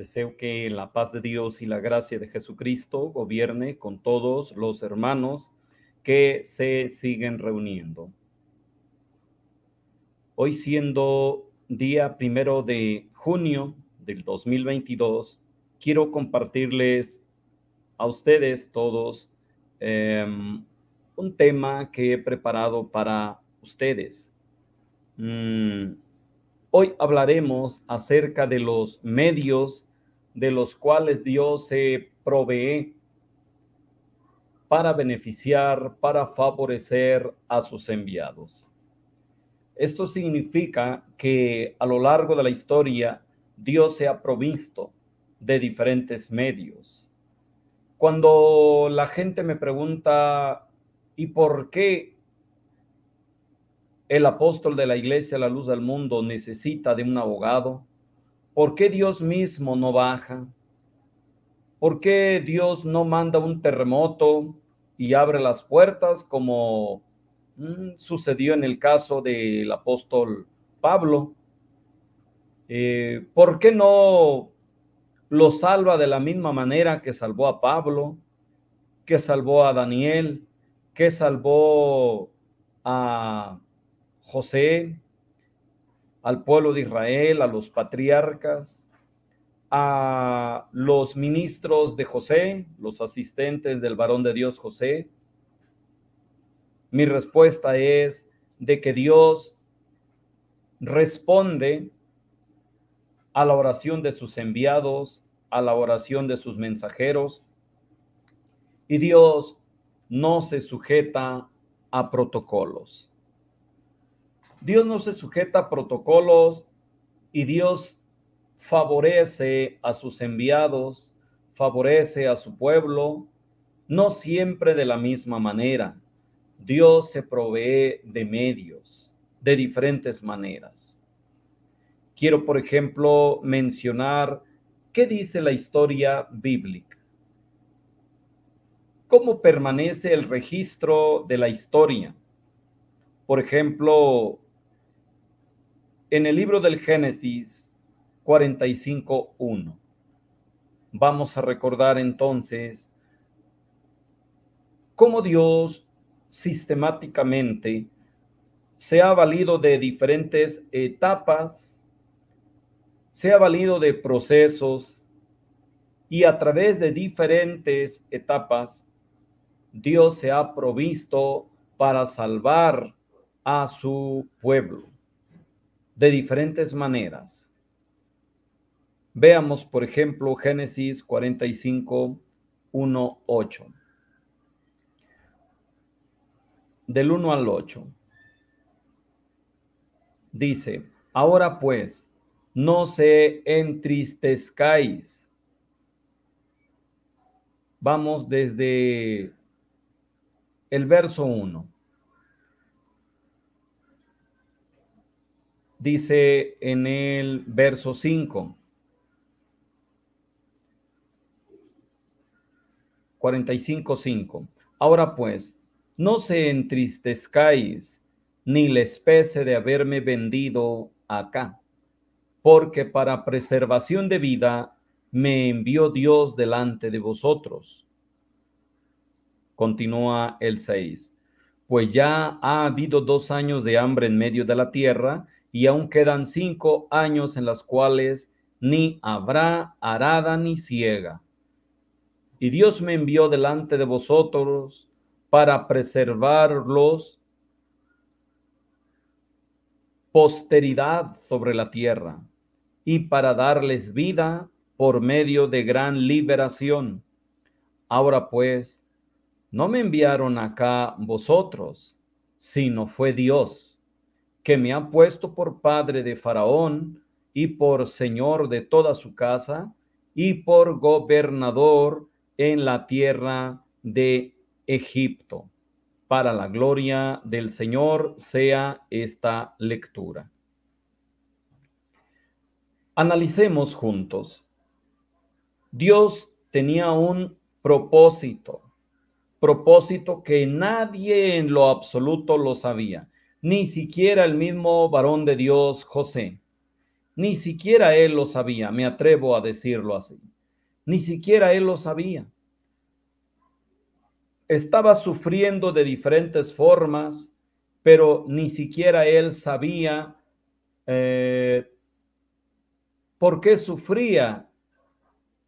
Deseo que la paz de Dios y la gracia de Jesucristo gobierne con todos los hermanos que se siguen reuniendo. Hoy, siendo día 1 de junio del 2022, quiero compartirles a ustedes todos un tema que he preparado para ustedes. Hoy hablaremos acerca de los medios de los cuales Dios se provee para beneficiar, para favorecer a sus enviados. Esto significa que a lo largo de la historia Dios se ha provisto de diferentes medios. Cuando la gente me pregunta, ¿y por qué el apóstol de la iglesia, la luz del mundo, necesita de un abogado? ¿Por qué Dios mismo no baja? ¿Por qué Dios no manda un terremoto y abre las puertas como sucedió en el caso del apóstol Pablo? ¿Por qué no lo salva de la misma manera que salvó a Pablo, que salvó a Daniel, que salvó a José, al pueblo de Israel, a los patriarcas, a los ministros de José, los asistentes del varón de Dios José? Mi respuesta es de que Dios responde a la oración de sus enviados, a la oración de sus mensajeros, y Dios no se sujeta a protocolos. Dios no se sujeta a protocolos y Dios favorece a sus enviados, favorece a su pueblo, no siempre de la misma manera. Dios se provee de medios, de diferentes maneras. Quiero, por ejemplo, mencionar qué dice la historia bíblica. ¿Cómo permanece el registro de la historia? Por ejemplo, en el libro del Génesis 45:1. Vamos a recordar entonces cómo Dios sistemáticamente se ha valido de diferentes etapas, se ha valido de procesos, y a través de diferentes etapas Dios se ha provisto para salvar a su pueblo de diferentes maneras. Veamos, por ejemplo, Génesis 45, 1, 8. Del 1 al 8. Dice: ahora pues, no se entristezcáis. Vamos desde el verso 1. Dice en el verso 5. 45:5. Ahora pues, no se entristezcáis, ni les pese de haberme vendido acá, porque para preservación de vida me envió Dios delante de vosotros. Continúa el 6. Pues ya ha habido 2 años de hambre en medio de la tierra, y aún quedan 5 años en las cuales ni habrá arada ni siega. Y Dios me envió delante de vosotros para preservarlos posteridad sobre la tierra, y para darles vida por medio de gran liberación. Ahora pues, no me enviaron acá vosotros, sino fue Dios, que me ha puesto por padre de Faraón y por señor de toda su casa y por gobernador en la tierra de Egipto. Para la gloria del Señor sea esta lectura. Analicemos juntos. Dios tenía un propósito que nadie en lo absoluto lo sabía, ni siquiera el mismo varón de Dios José. Ni siquiera él lo sabía, me atrevo a decirlo así. Ni siquiera él lo sabía. Estaba sufriendo de diferentes formas, pero ni siquiera él sabía por qué sufría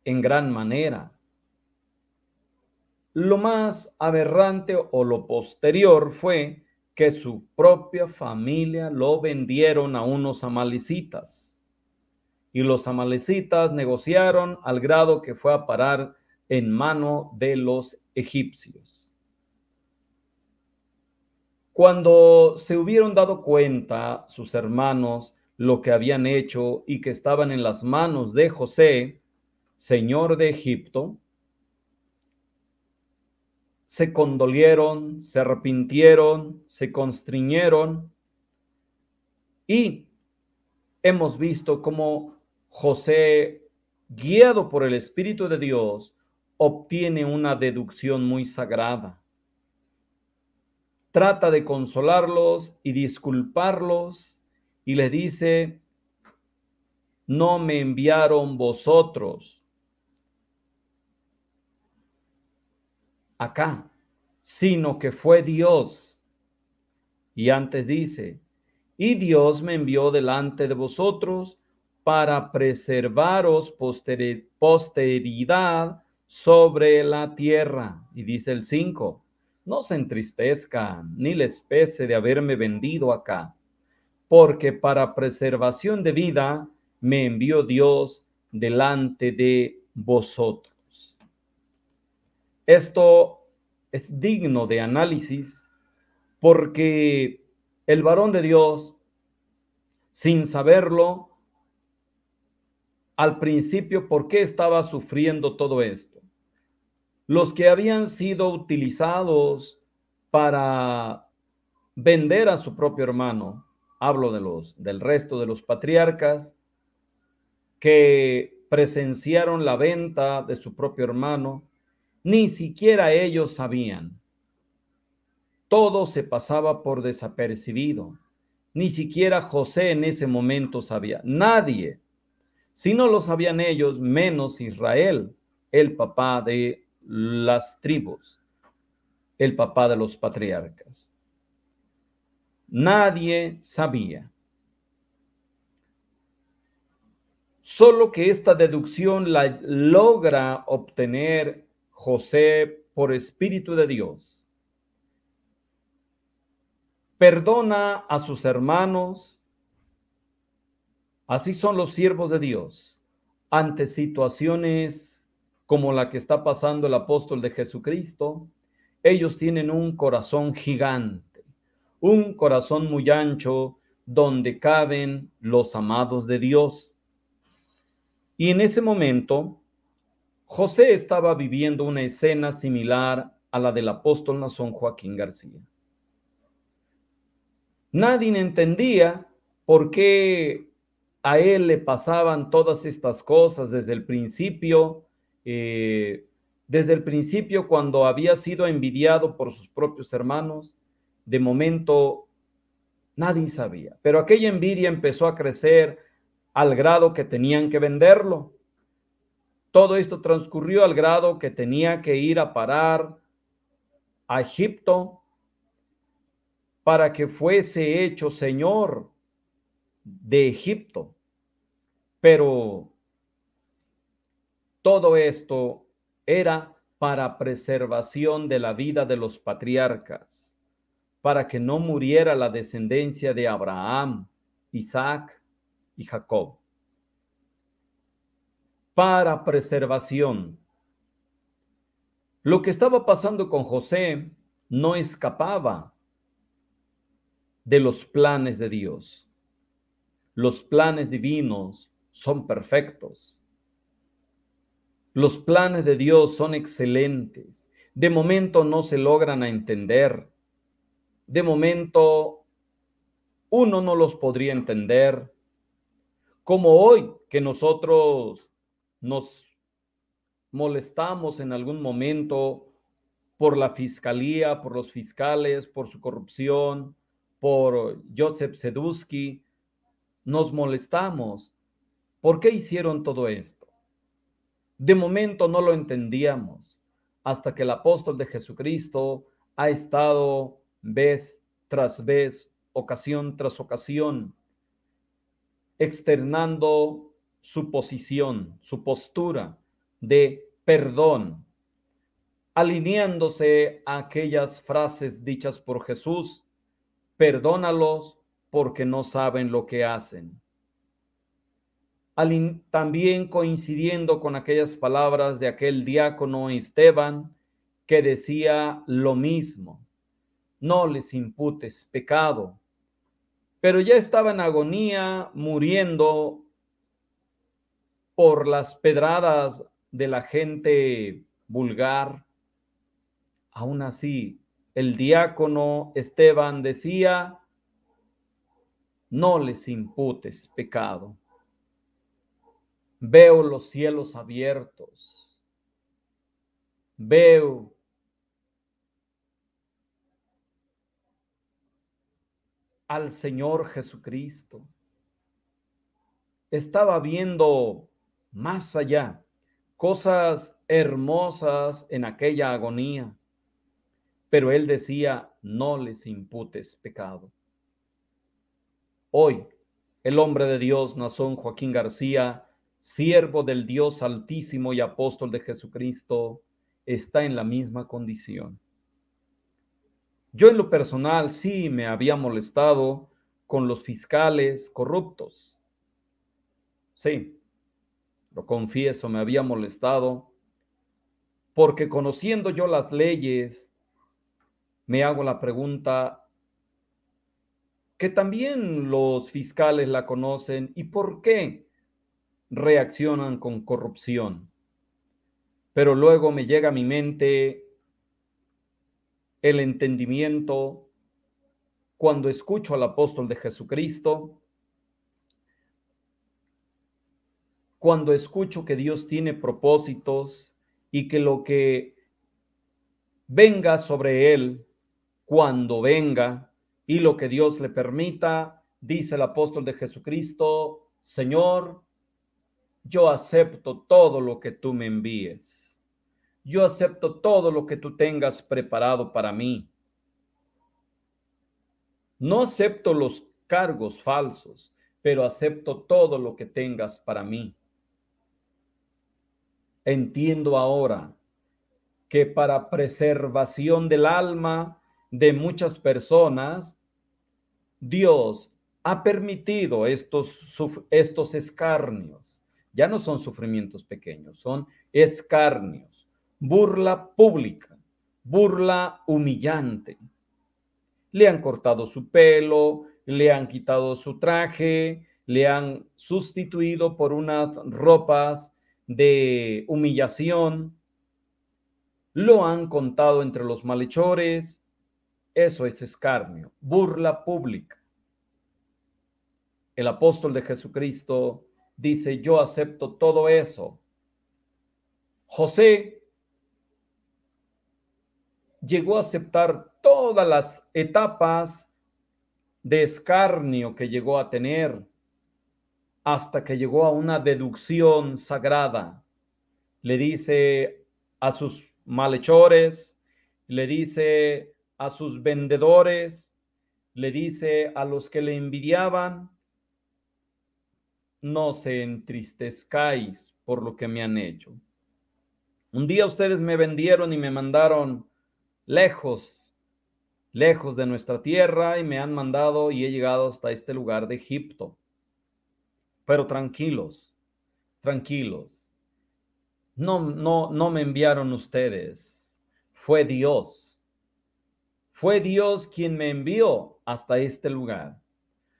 en gran manera. Lo más aberrante o lo posterior fue que su propia familia lo vendieron a unos amalecitas. Y los amalecitas negociaron al grado que fue a parar en mano de los egipcios. Cuando se hubieron dado cuenta sus hermanos lo que habían hecho y que estaban en las manos de José, señor de Egipto, se condolieron, se arrepintieron, se constriñeron y hemos visto cómo José, guiado por el Espíritu de Dios, obtiene una deducción muy sagrada. Trata de consolarlos y disculparlos y les dice: no me enviaron vosotros acá, sino que fue Dios. Y antes dice: y Dios me envió delante de vosotros para preservaros posteridad sobre la tierra. Y dice el 5, no se entristezcan ni les pese de haberme vendido acá, porque para preservación de vida me envió Dios delante de vosotros. Esto es digno de análisis porque el varón de Dios, sin saberlo, al principio, ¿por qué estaba sufriendo todo esto? Los que habían sido utilizados para vender a su propio hermano, hablo del resto de los patriarcas, que presenciaron la venta de su propio hermano, ni siquiera ellos sabían. Todo se pasaba por desapercibido. Ni siquiera José en ese momento sabía. Nadie. Si no lo sabían ellos, menos Israel, el papá de las tribus, el papá de los patriarcas. Nadie sabía. Solo que esta deducción la logra obtener José por Espíritu de Dios. Perdona a sus hermanos. Así son los siervos de Dios ante situaciones como la que está pasando el apóstol de Jesucristo. Ellos tienen un corazón gigante, un corazón muy ancho donde caben los amados de Dios. Y en ese momento, José estaba viviendo una escena similar a la del apóstol Nazón Joaquín García. Nadie entendía por qué a él le pasaban todas estas cosas desde el principio, cuando había sido envidiado por sus propios hermanos. De momento nadie sabía, pero aquella envidia empezó a crecer al grado que tenían que venderlo. Todo esto transcurrió al grado que tenía que ir a parar a Egipto para que fuese hecho señor de Egipto. Pero todo esto era para preservación de la vida de los patriarcas, para que no muriera la descendencia de Abraham, Isaac y Jacob. Para preservación. Lo que estaba pasando con José no escapaba de los planes de Dios. Los planes divinos son perfectos. Los planes de Dios son excelentes. De momento no se logran entender. De momento uno no los podría entender. Como hoy que nosotros nos molestamos en algún momento por la fiscalía, por los fiscales, por su corrupción, por Joseph Sedusky, nos molestamos. ¿Por qué hicieron todo esto? De momento no lo entendíamos hasta que el apóstol de Jesucristo ha estado vez tras vez, ocasión tras ocasión, externando su posición, su postura de perdón, alineándose a aquellas frases dichas por Jesús: perdónalos porque no saben lo que hacen. También coincidiendo con aquellas palabras de aquel diácono Esteban, que decía lo mismo: no les imputes pecado. Pero ya estaba en agonía, muriendo por las pedradas de la gente vulgar. Aún así, el diácono Esteban decía: no les imputes pecado. Veo los cielos abiertos, veo al Señor Jesucristo. Estaba viendo más allá, cosas hermosas en aquella agonía, pero él decía: no les imputes pecado. Hoy, el hombre de Dios, Nazón Joaquín García, siervo del Dios Altísimo y apóstol de Jesucristo, está en la misma condición. Yo en lo personal sí me había molestado con los fiscales corruptos. Sí, lo confieso, me había molestado porque, conociendo yo las leyes, me hago la pregunta, que también los fiscales la conocen, ¿y por qué reaccionan con corrupción? Pero luego me llega a mi mente el entendimiento cuando escucho al apóstol de Jesucristo, cuando escucho que Dios tiene propósitos y que lo que venga sobre él, cuando venga, y lo que Dios le permita, dice el apóstol de Jesucristo: Señor, yo acepto todo lo que tú me envíes. Yo acepto todo lo que tú tengas preparado para mí. No acepto los cargos falsos, pero acepto todo lo que tengas para mí. Entiendo ahora que para preservación del alma de muchas personas, Dios ha permitido estos escarnios. Ya no son sufrimientos pequeños, son escarnios, burla pública, burla humillante. Le han cortado su pelo, le han quitado su traje, le han sustituido por unas ropas de humillación, lo han contado entre los malhechores. Eso es escarnio, burla pública. El apóstol de Jesucristo dice: yo acepto todo eso. José llegó a aceptar todas las etapas de escarnio que llegó a tener, hasta que llegó a una deducción sagrada. Le dice a sus malhechores, le dice a sus vendedores, le dice a los que le envidiaban: no se entristezcáis por lo que me han hecho. Un día ustedes me vendieron y me mandaron lejos, lejos de nuestra tierra, y me han mandado y he llegado hasta este lugar de Egipto. Pero tranquilos, tranquilos. No me enviaron ustedes. Fue Dios. Fue Dios quien me envió hasta este lugar.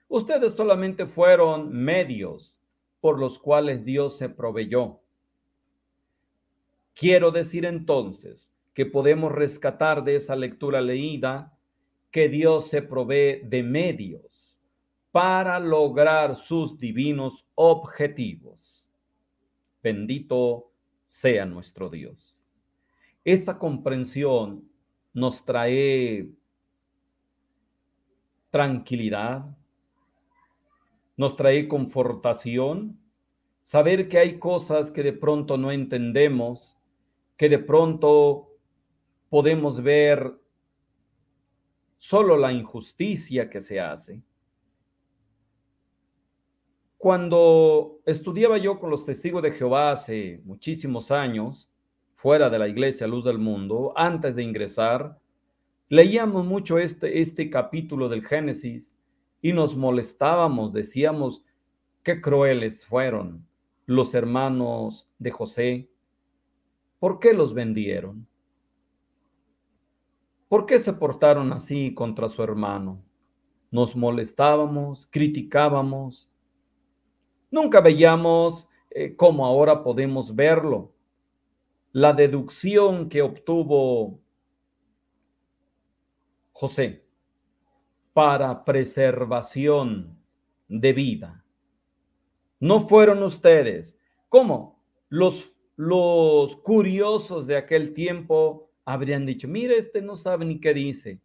Ustedes solamente fueron medios por los cuales Dios se proveyó. Quiero decir entonces que podemos rescatar de esa lectura leída que Dios se provee de medios para lograr sus divinos objetivos. Bendito sea nuestro Dios. Esta comprensión nos trae tranquilidad, nos trae confortación, saber que hay cosas que de pronto no entendemos, que de pronto podemos ver solo la injusticia que se hace. Cuando estudiaba yo con los testigos de Jehová hace muchísimos años, fuera de la iglesia Luz del Mundo, antes de ingresar, leíamos mucho este capítulo del Génesis y nos molestábamos, decíamos, qué crueles fueron los hermanos de José. ¿Por qué los vendieron? ¿Por qué se portaron así contra su hermano? Nos molestábamos, criticábamos. Nunca veíamos cómo ahora podemos verlo. La deducción que obtuvo José para preservación de vida. No fueron ustedes. ¿Cómo? Los curiosos de aquel tiempo habrían dicho, mire, este no sabe ni qué dice.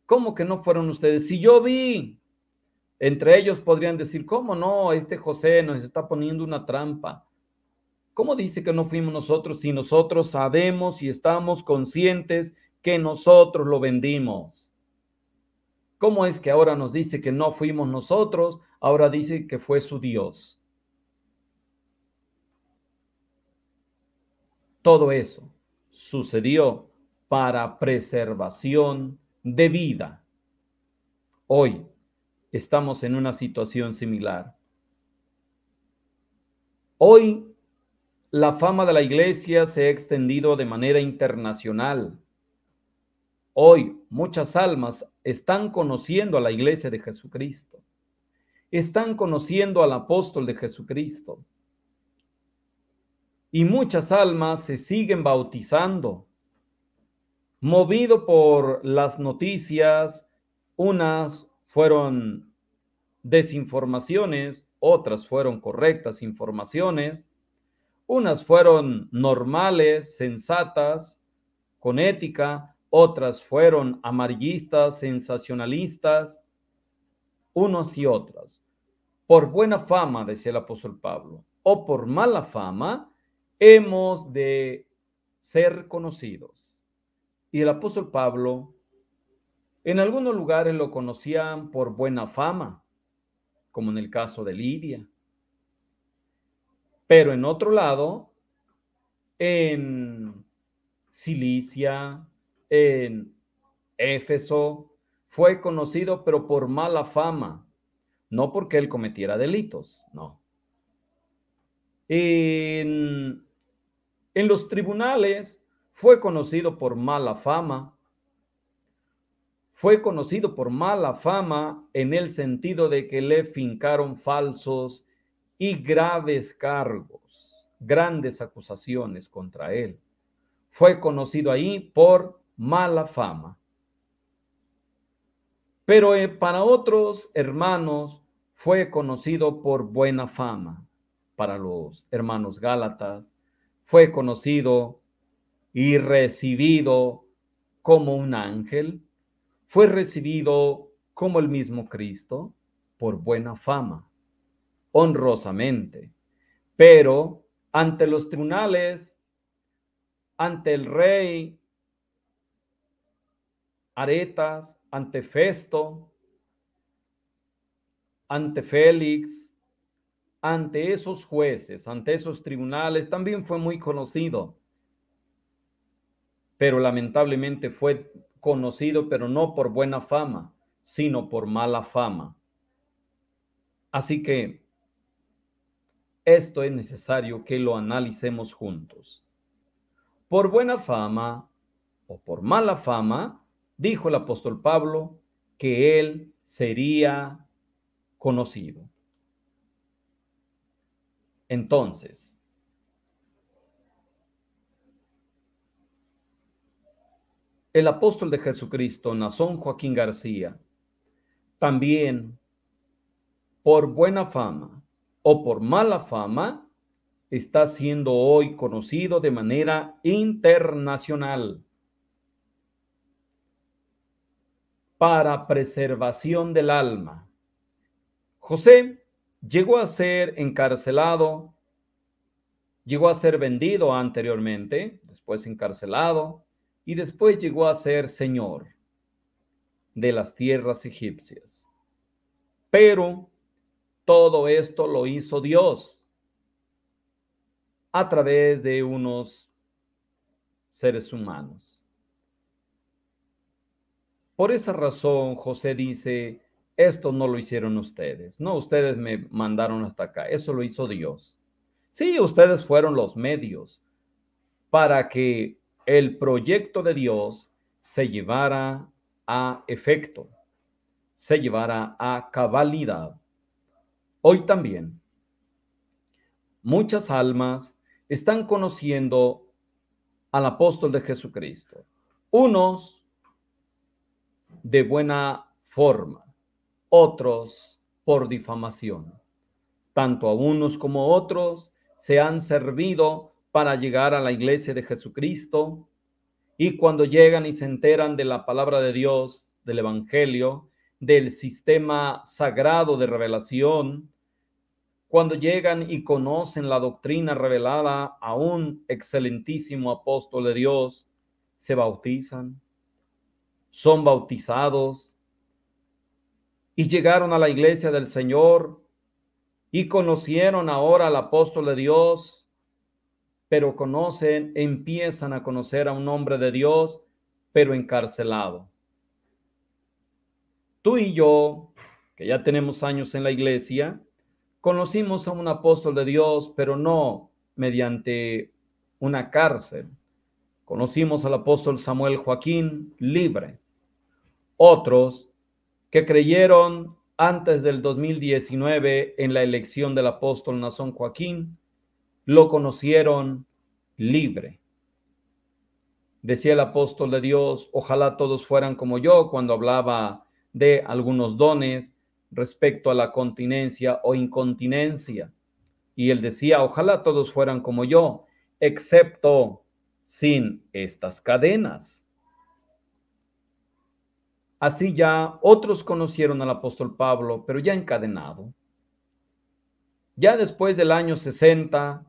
¿Cómo que no fueron ustedes? Si yo vi, entre ellos podrían decir, ¿cómo no? Este José nos está poniendo una trampa. ¿Cómo dice que no fuimos nosotros si nosotros sabemos y estamos conscientes que nosotros lo vendimos? ¿Cómo es que ahora nos dice que no fuimos nosotros? Ahora dice que fue su Dios. Todo eso sucedió para preservación de vida. Hoy estamos en una situación similar. Hoy la fama de la iglesia se ha extendido de manera internacional. Hoy muchas almas están conociendo a la iglesia de Jesucristo. Están conociendo al apóstol de Jesucristo. Y muchas almas se siguen bautizando. Movido por las noticias, unas fueron desinformaciones, otras fueron correctas informaciones, unas fueron normales, sensatas, con ética, otras fueron amarillistas, sensacionalistas, unos y otras. Por buena fama, decía el apóstol Pablo, o por mala fama, hemos de ser conocidos. Y el apóstol Pablo, en algunos lugares lo conocían por buena fama, como en el caso de Lidia. Pero en otro lado, en Cilicia, en Éfeso, fue conocido pero por mala fama, no porque él cometiera delitos, no. En los tribunales fue conocido por mala fama. Fue conocido por mala fama en el sentido de que le fincaron falsos y graves cargos, grandes acusaciones contra él. Fue conocido ahí por mala fama. Pero para otros hermanos fue conocido por buena fama. Para los hermanos Gálatas fue conocido y recibido como un ángel. Fue recibido como el mismo Cristo por buena fama, honrosamente. Pero ante los tribunales, ante el rey Aretas, ante Festo, ante Félix, ante esos jueces, ante esos tribunales, también fue muy conocido. Pero lamentablemente fue conocido, pero no por buena fama, sino por mala fama. Así que esto es necesario que lo analicemos juntos. Por buena fama o por mala fama, dijo el apóstol Pablo que él sería conocido. Entonces, el apóstol de Jesucristo, Nazón Joaquín García, también por buena fama o por mala fama, está siendo hoy conocido de manera internacional para preservación del alma. José Llegó a ser encarcelado, llegó a ser vendido anteriormente, después encarcelado, y después llegó a ser señor de las tierras egipcias. Pero todo esto lo hizo Dios a través de unos seres humanos. Por esa razón, José dice, esto no lo hicieron ustedes, no, ustedes me mandaron hasta acá, eso lo hizo Dios. Sí, ustedes fueron los medios para que el proyecto de Dios se llevara a efecto, se llevara a cabalidad. Hoy también, muchas almas están conociendo al apóstol de Jesucristo. Unos de buena forma, otros por difamación. Tanto a unos como a otros se han servido para llegar a la iglesia de Jesucristo, y cuando llegan y se enteran de la palabra de Dios, del evangelio, del sistema sagrado de revelación, cuando llegan y conocen la doctrina revelada a un excelentísimo apóstol de Dios, se bautizan, son bautizados y llegaron a la iglesia del Señor y conocieron ahora al apóstol de Dios, pero empiezan a conocer a un hombre de Dios, pero encarcelado. Tú y yo, que ya tenemos años en la iglesia, conocimos a un apóstol de Dios, pero no mediante una cárcel. Conocimos al apóstol Samuel Joaquín libre. Otros que creyeron antes del 2019 en la elección del apóstol Nazón Joaquín, lo conocieron libre. Decía el apóstol de Dios, ojalá todos fueran como yo cuando hablaba de algunos dones respecto a la continencia o incontinencia. Y él decía, ojalá todos fueran como yo, excepto sin estas cadenas. Así ya otros conocieron al apóstol Pablo, pero ya encadenado. Ya después del año 60,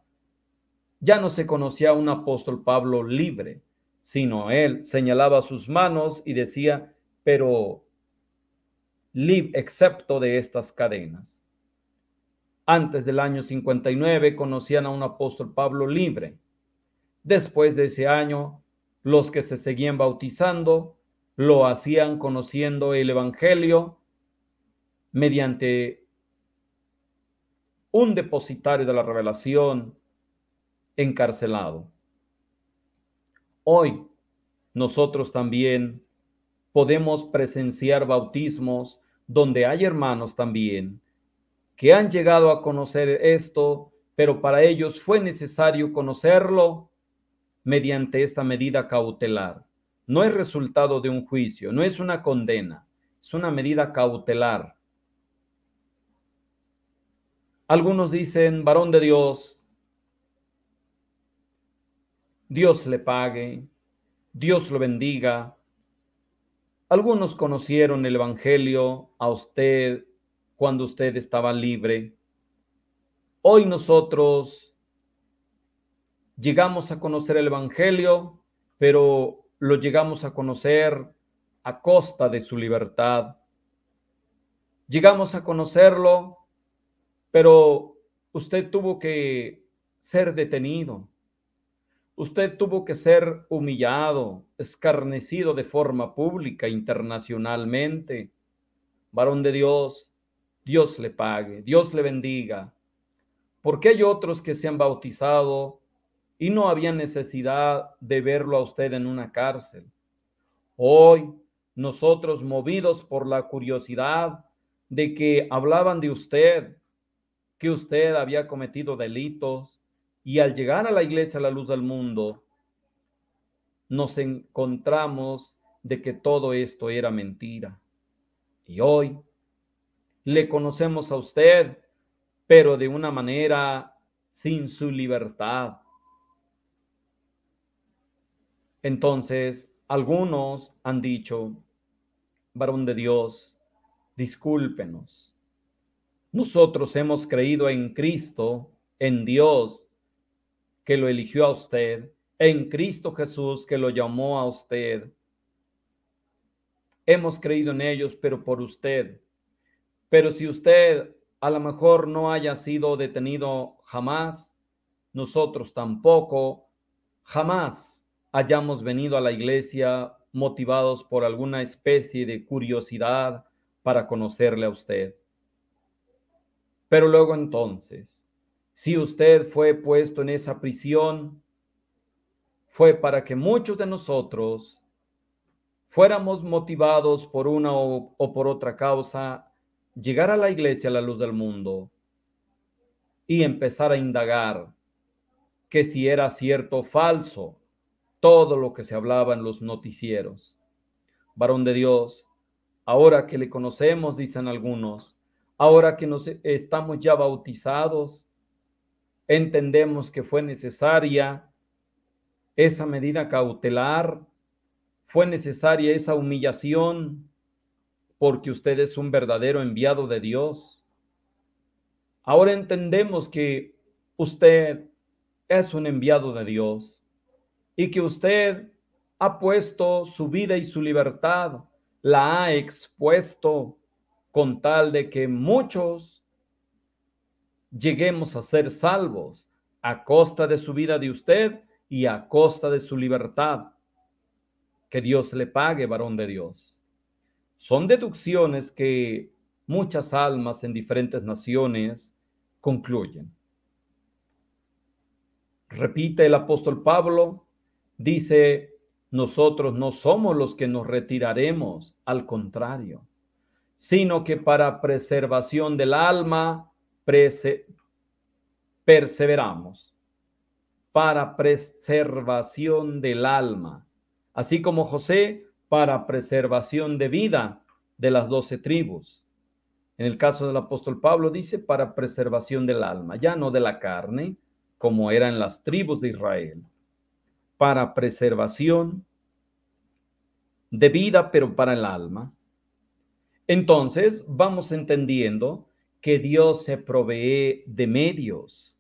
ya no se conocía a un apóstol Pablo libre, sino él señalaba sus manos y decía, pero excepto de estas cadenas. Antes del año 59 conocían a un apóstol Pablo libre. Después de ese año, los que se seguían bautizando lo hacían conociendo el evangelio mediante un depositario de la revelación encarcelado. Hoy nosotros también podemos presenciar bautismos donde hay hermanos también que han llegado a conocer esto, pero para ellos fue necesario conocerlo mediante esta medida cautelar. No es resultado de un juicio, no es una condena, es una medida cautelar. Algunos dicen, varón de Dios, Dios le pague, Dios lo bendiga. Algunos conocieron el evangelio a usted cuando usted estaba libre. Hoy nosotros llegamos a conocer el evangelio, pero lo llegamos a conocer a costa de su libertad. Llegamos a conocerlo, pero usted tuvo que ser detenido. Usted tuvo que ser humillado, escarnecido de forma pública internacionalmente. Varón de Dios, Dios le pague, Dios le bendiga. Porque hay otros que se han bautizado y no había necesidad de verlo a usted en una cárcel. Hoy, nosotros, movidos por la curiosidad de que hablaban de usted, que usted había cometido delitos, y al llegar a la iglesia a la luz del mundo, nos encontramos de que todo esto era mentira. Y hoy le conocemos a usted, pero de una manera sin su libertad. Entonces, algunos han dicho, varón de Dios, discúlpenos. Nosotros hemos creído en Cristo, en Dios, que lo eligió a usted, en Cristo Jesús, que lo llamó a usted. Hemos creído en ellos, pero por usted. Pero si usted a lo mejor no haya sido detenido jamás, nosotros tampoco, jamás hayamos venido a la iglesia motivados por alguna especie de curiosidad para conocerle a usted. Pero luego entonces, si usted fue puesto en esa prisión, fue para que muchos de nosotros fuéramos motivados por una o por otra causa, llegar a la iglesia a la luz del mundo y empezar a indagar que si era cierto o falso todo lo que se hablaba en los noticieros. Varón de Dios, ahora que le conocemos, dicen algunos, ahora que nos estamos ya bautizados, entendemos que fue necesaria esa medida cautelar, fue necesaria esa humillación, porque usted es un verdadero enviado de Dios. Ahora entendemos que usted es un enviado de Dios y que usted ha puesto su vida y su libertad, la ha expuesto con tal de que muchos lleguemos a ser salvos a costa de su vida de usted y a costa de su libertad. Que Dios le pague, varón de Dios. Son deducciones que muchas almas en diferentes naciones concluyen. Repite el apóstol Pablo, dice, nosotros no somos los que nos retiraremos, al contrario, sino que para preservación del alma perseveramos, para preservación del alma, así como José, para preservación de vida de las 12 tribus. En el caso del apóstol Pablo dice para preservación del alma, ya no de la carne, como eran las tribus de Israel, para preservación de vida, pero para el alma. Entonces vamos entendiendo que Dios se provee de medios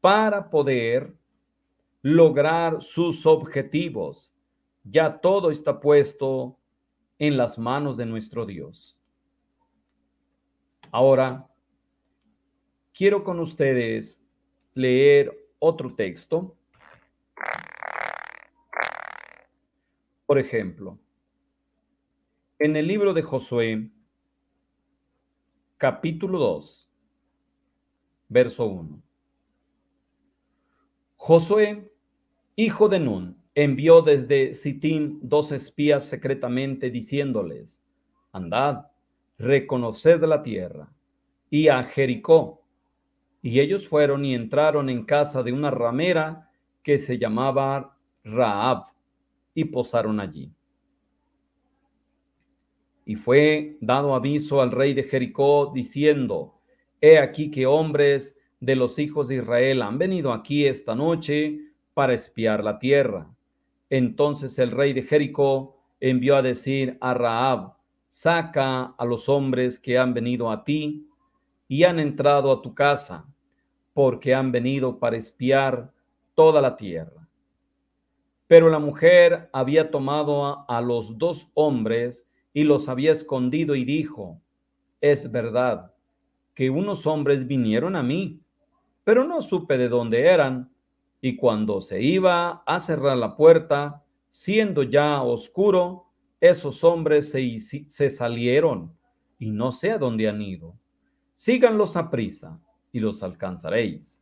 para poder lograr sus objetivos. Ya todo está puesto en las manos de nuestro Dios. Ahora, quiero con ustedes leer otro texto. Por ejemplo, en el libro de Josué, capítulo 2, verso 1. Josué, hijo de Nun, envió desde Sitín 2 espías secretamente diciéndoles, andad, reconoced la tierra, y a Jericó. Y ellos fueron y entraron en casa de una ramera que se llamaba Rahab, y posaron allí. Y fue dado aviso al rey de Jericó, diciendo, he aquí que hombres de los hijos de Israel han venido aquí esta noche para espiar la tierra. Entonces el rey de Jericó envió a decir a Rahab, saca a los hombres que han venido a ti y han entrado a tu casa, porque han venido para espiar toda la tierra. Pero la mujer había tomado a los 2 hombres y los había escondido y dijo, es verdad que unos hombres vinieron a mí, pero no supe de dónde eran, y cuando se iba a cerrar la puerta, siendo ya oscuro, esos hombres se salieron, y no sé a dónde han ido. Síganlos aprisa, y los alcanzaréis.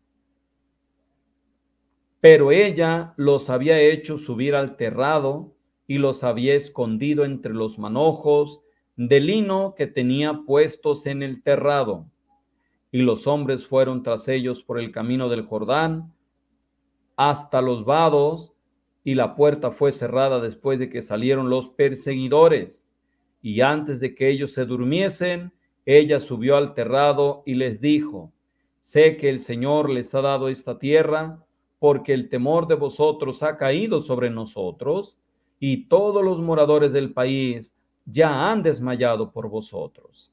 Pero ella los había hecho subir al terrado y los había escondido entre los manojos de lino que tenía puestos en el terrado. Y los hombres fueron tras ellos por el camino del Jordán hasta los vados, y la puerta fue cerrada después de que salieron los perseguidores. Y antes de que ellos se durmiesen, ella subió al terrado y les dijo, sé que el Señor les ha dado esta tierra, porque el temor de vosotros ha caído sobre nosotros, y todos los moradores del país ya han desmayado por vosotros.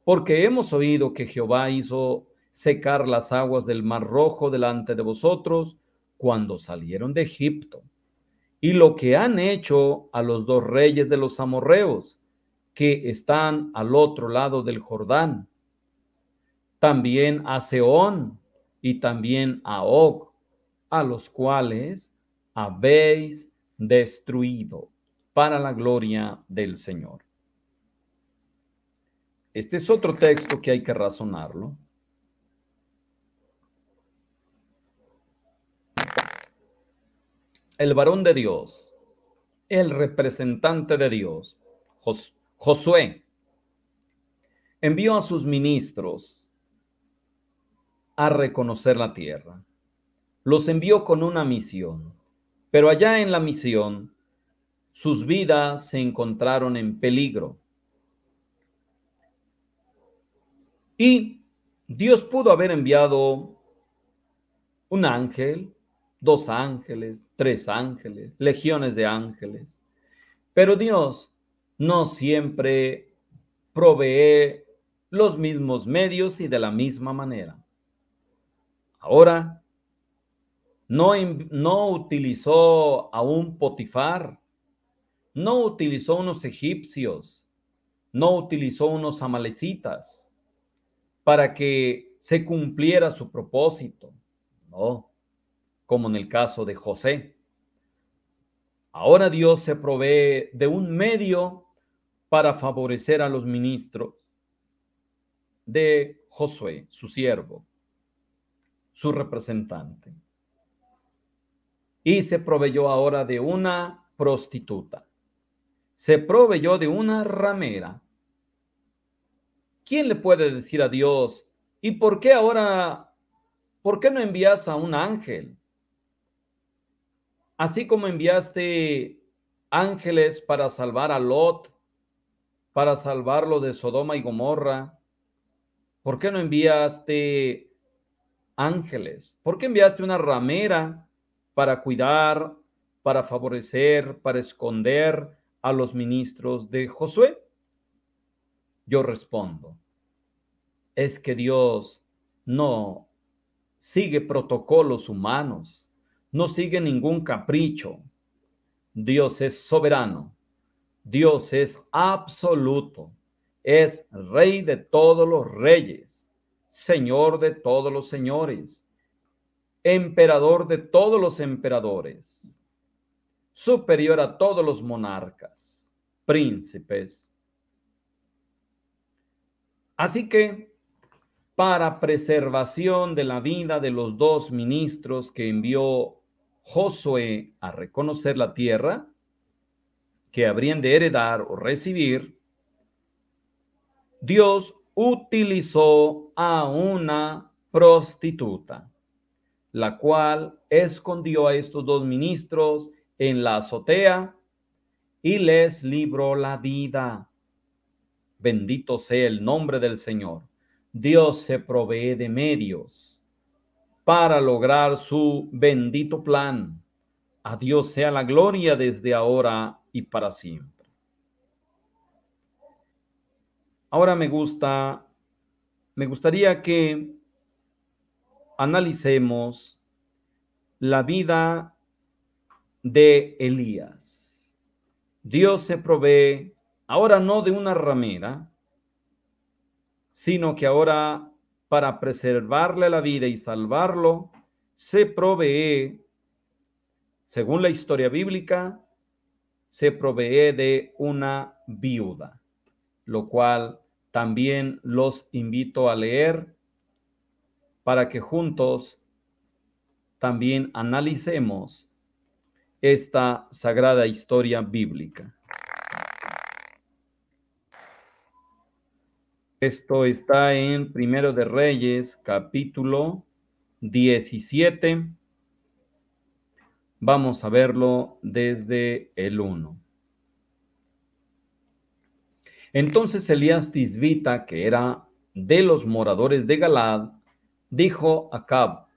porque hemos oído que Jehová hizo secar las aguas del Mar Rojo delante de vosotros cuando salieron de Egipto, y lo que han hecho a los dos reyes de los amorreos, que están al otro lado del Jordán, también a Sehón y también a Og, a los cuales habéis destruido para la gloria del Señor. Este es otro texto que hay que razonarlo. El varón de Dios, el representante de Dios, Josué, envió a sus ministros a reconocer la tierra. Los envió con una misión, pero allá en la misión sus vidas se encontraron en peligro. Y Dios pudo haber enviado un ángel, 2 ángeles, 3 ángeles, legiones de ángeles. Pero Dios no siempre provee los mismos medios y de la misma manera. Ahora, no utilizó a un Potifar, no utilizó unos egipcios, no utilizó unos amalecitas para que se cumpliera su propósito. No, como en el caso de José. Ahora Dios se provee de un medio para favorecer a los ministros de Josué, su siervo, su representante. Y se proveyó ahora de una prostituta. Se proveyó de una ramera. ¿Quién le puede decir a Dios, ¿y por qué ahora, por qué no envías a un ángel? Así como enviaste ángeles para salvar a Lot, para salvarlo de Sodoma y Gomorra, ¿por qué no enviaste ángeles? ¿Por qué enviaste una ramera para cuidar, para favorecer, para esconder a los ministros de Josué? Yo respondo, es que Dios no sigue protocolos humanos, no sigue ningún capricho. Dios es soberano, Dios es absoluto, es Rey de todos los reyes, Señor de todos los señores, Emperador de todos los emperadores, superior a todos los monarcas, príncipes. Así que, para preservación de la vida de los 2 ministros que envió Josué a reconocer la tierra, que habrían de heredar o recibir, Dios utilizó a una prostituta, la cual escondió a estos 2 ministros en la azotea y les libró la vida. Bendito sea el nombre del Señor. Dios se provee de medios para lograr su bendito plan. A Dios sea la gloria desde ahora y para siempre. Ahora me gustaría que analicemos la vida de Elías. Dios se provee ahora no de una ramera, sino que ahora para preservarle la vida y salvarlo, se provee, según la historia bíblica, se provee de una viuda, lo cual también los invito a leer para que juntos también analicemos esta sagrada historia bíblica. Esto está en Primero de Reyes, capítulo 17. Vamos a verlo desde el 1. Entonces Elías Tisbita, que era de los moradores de Galad, dijo a Acab,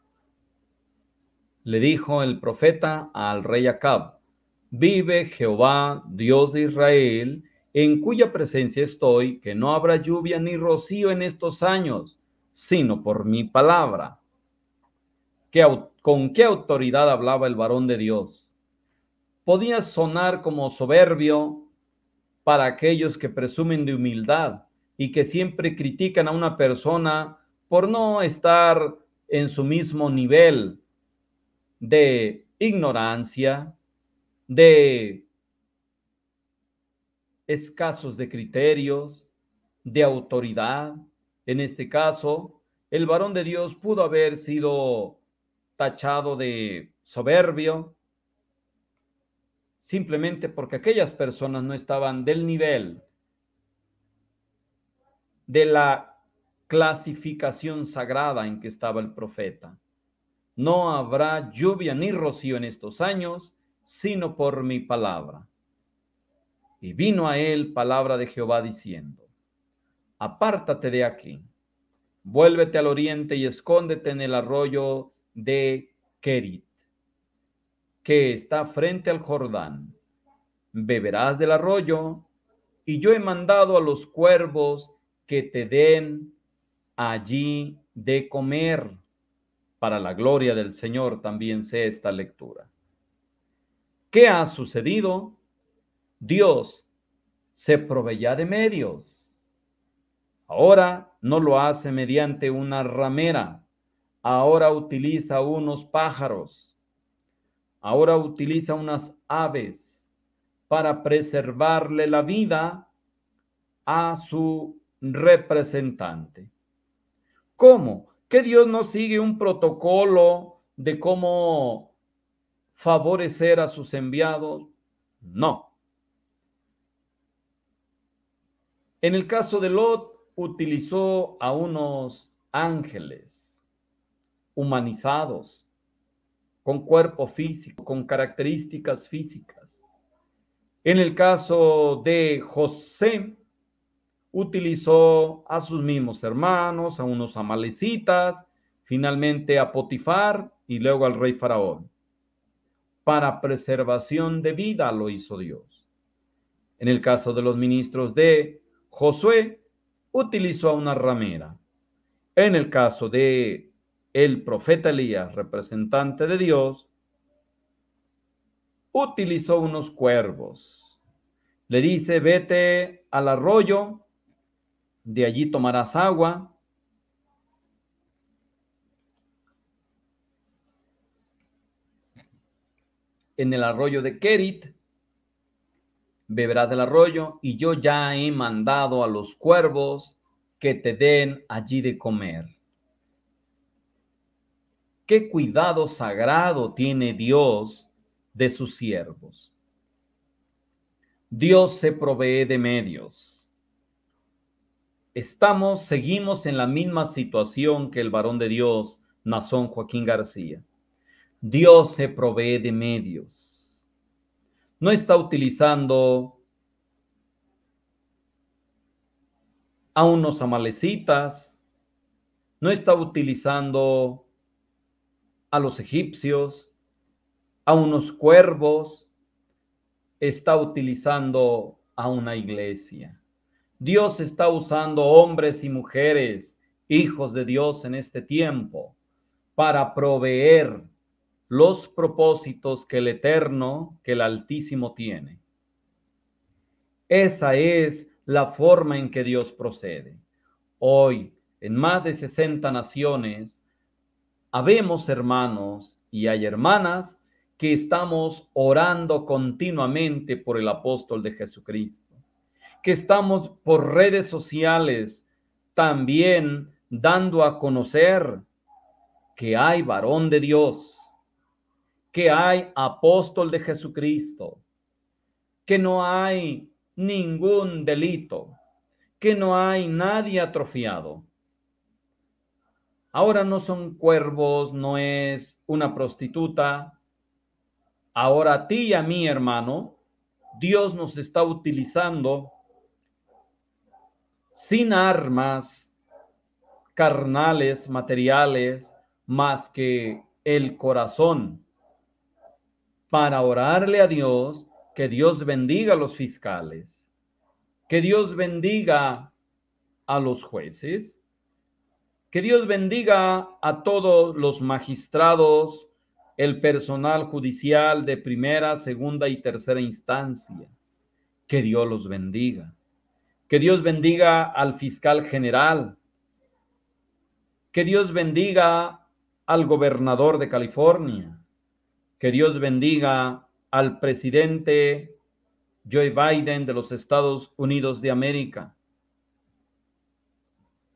le dijo el profeta al rey Acab, vive Jehová, Dios de Israel, en cuya presencia estoy, que no habrá lluvia ni rocío en estos años, sino por mi palabra. ¿Con qué autoridad hablaba el varón de Dios? Podía sonar como soberbio para aquellos que presumen de humildad y que siempre critican a una persona por no estar en su mismo nivel de ignorancia, de escasos de criterios, de autoridad. En este caso, el varón de Dios pudo haber sido tachado de soberbio, simplemente porque aquellas personas no estaban del nivel de la clasificación sagrada en que estaba el profeta. No habrá lluvia ni rocío en estos años, sino por mi palabra. Y vino a él palabra de Jehová diciendo: apártate de aquí, vuélvete al oriente y escóndete en el arroyo de Kerit, que está frente al Jordán. Beberás del arroyo, y yo he mandado a los cuervos que te den allí de comer. Para la gloria del Señor también sé esta lectura. ¿Qué ha sucedido? Dios se proveía de medios. Ahora no lo hace mediante una ramera. Ahora utiliza unos pájaros. Ahora utiliza unas aves para preservarle la vida a su representante. ¿Cómo? ¿Que Dios no sigue un protocolo de cómo favorecer a sus enviados? No. En el caso de Lot, utilizó a unos ángeles humanizados, con cuerpo físico, con características físicas. En el caso de José, utilizó a sus mismos hermanos, a unos amalecitas, finalmente a Potifar y luego al rey Faraón. Para preservación de vida lo hizo Dios. En el caso de los ministros de Josué, utilizó a una ramera. En el caso de el profeta Elías, representante de Dios, utilizó unos cuervos. Le dice: vete al arroyo, de allí tomarás agua. En el arroyo de Kerit, beberás del arroyo, y yo ya he mandado a los cuervos que te den allí de comer. ¿Qué cuidado sagrado tiene Dios de sus siervos? Dios se provee de medios. Seguimos en la misma situación que el varón de Dios, Nazón Joaquín García. Dios se provee de medios. No está utilizando a unos amalecitas, no está utilizando a los egipcios, a unos cuervos, está utilizando a una iglesia. Dios está usando hombres y mujeres, hijos de Dios en este tiempo, para proveer los propósitos que el Eterno, que el Altísimo tiene. Esa es la forma en que Dios procede. Hoy, en más de 60 naciones, habemos hermanos y hay hermanas que estamos orando continuamente por el apóstol de Jesucristo, que estamos por redes sociales también dando a conocer que hay varón de Dios, que hay apóstol de Jesucristo, que no hay ningún delito, que no hay nadie atrofiado. Ahora no son cuervos, no es una prostituta. Ahora a ti y a mí, hermano, Dios nos está utilizando sin armas carnales, materiales, más que el corazón, para orarle a Dios, que Dios bendiga a los fiscales, Que Dios bendiga a los jueces, que Dios bendiga a todos los magistrados, el personal judicial de primera, segunda y tercera instancia. Que Dios los bendiga. Que Dios bendiga al fiscal general. Que Dios bendiga al gobernador de California. Que Dios bendiga al presidente Joe Biden de los Estados Unidos de América.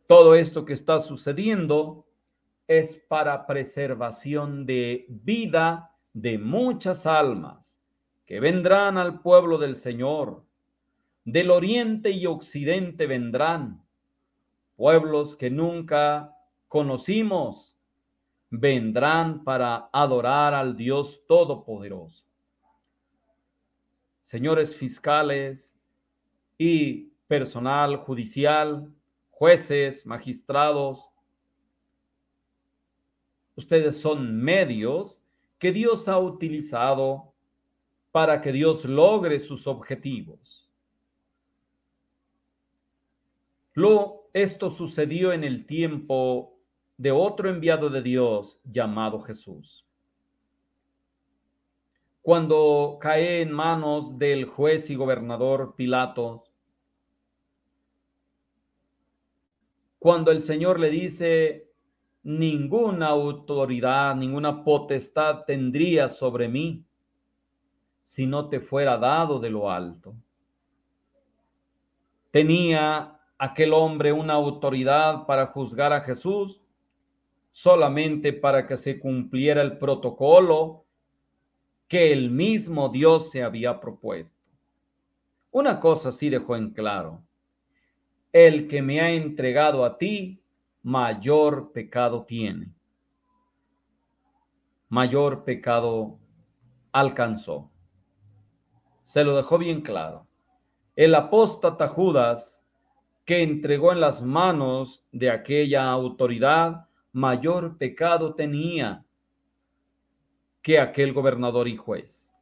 Todo esto que está sucediendo es para preservación de vida de muchas almas que vendrán al pueblo del Señor. Del oriente y occidente vendrán pueblos que nunca conocimos, vendrán para adorar al Dios Todopoderoso. Señores fiscales y personal judicial, jueces, magistrados, ustedes son medios que Dios ha utilizado para que Dios logre sus objetivos. Esto sucedió en el tiempo de otro enviado de Dios llamado Jesús. Cuando cae en manos del juez y gobernador Pilato, cuando el Señor le dice, ninguna autoridad, ninguna potestad tendría sobre mí si no te fuera dado de lo alto. ¿Tenía aquel hombre una autoridad para juzgar a Jesús? Solamente para que se cumpliera el protocolo que el mismo Dios se había propuesto. Una cosa sí dejó en claro: el que me ha entregado a ti, mayor pecado tiene. Mayor pecado alcanzó. Se lo dejó bien claro. El apóstata Judas, que entregó en las manos de aquella autoridad, mayor pecado tenía que aquel gobernador y juez.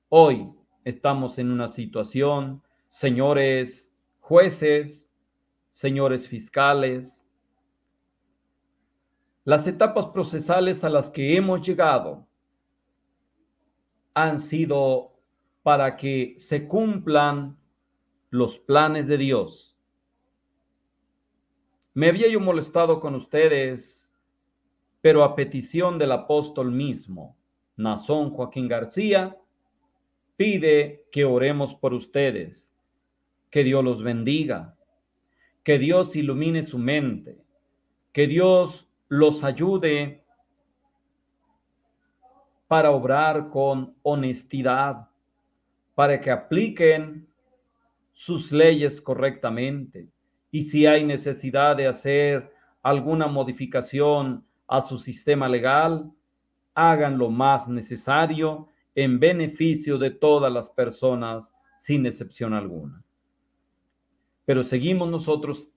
Hoy estamos en una situación, señores jueces, señores fiscales, las etapas procesales a las que hemos llegado han sido para que se cumplan los planes de Dios. Me había yo molestado con ustedes, pero a petición del apóstol mismo, Nazón Joaquín García, pide que oremos por ustedes, que Dios los bendiga, que Dios ilumine su mente, que Dios los ayude para obrar con honestidad, para que apliquen sus leyes correctamente. Y si hay necesidad de hacer alguna modificación a su sistema legal, hagan lo más necesario en beneficio de todas las personas, sin excepción alguna. Pero seguimos nosotros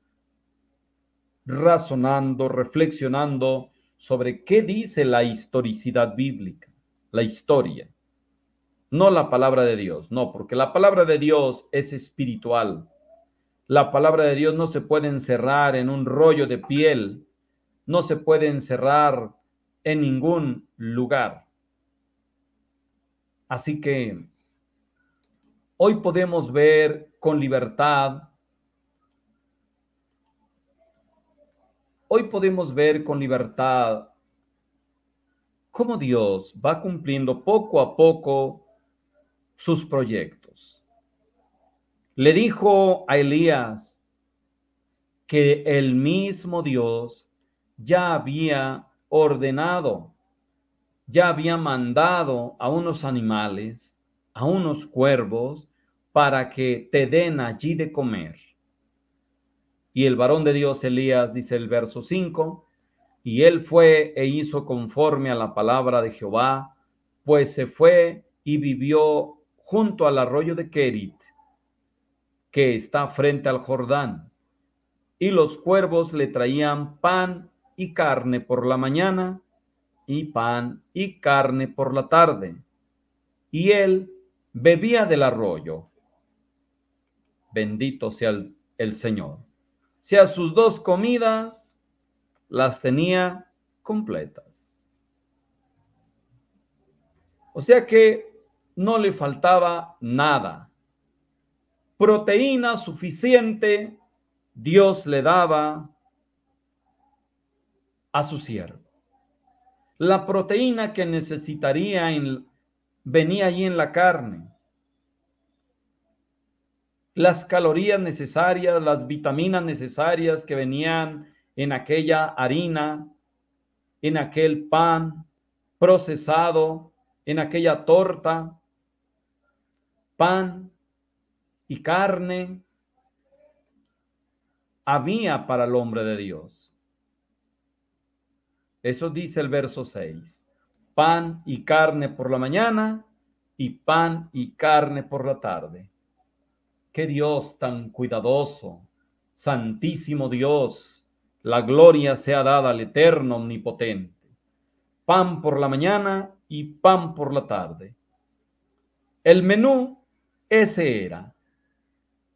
razonando, reflexionando sobre qué dice la historicidad bíblica, la historia. No la palabra de Dios, no, porque la palabra de Dios es espiritual. La palabra de Dios no se puede encerrar en un rollo de piel, no se puede encerrar en ningún lugar. Así que hoy podemos ver con libertad, cómo Dios va cumpliendo poco a poco sus proyectos. Le dijo a Elías que el mismo Dios ya había ordenado, ya había mandado a unos animales, a unos cuervos, para que te den allí de comer. Y el varón de Dios Elías, dice el verso 5, y él fue e hizo conforme a la palabra de Jehová, pues se fue y vivió junto al arroyo de Kerit, que está frente al Jordán. Y los cuervos le traían pan y carne por la mañana, y pan y carne por la tarde. Y él bebía del arroyo. Bendito sea el Señor. O sea, sus 2 comidas las tenía completas. O sea que no le faltaba nada. Proteína suficiente Dios le daba a su siervo. La proteína que necesitaría venía allí en la carne. Las calorías necesarias, las vitaminas necesarias que venían en aquella harina, en aquel pan procesado, en aquella torta, pan y carne, había para el hombre de Dios. Eso dice el verso 6. Pan y carne por la mañana y pan y carne por la tarde. Qué Dios tan cuidadoso, santísimo Dios, la gloria sea dada al Eterno Omnipotente. Pan por la mañana y pan por la tarde. El menú ese era,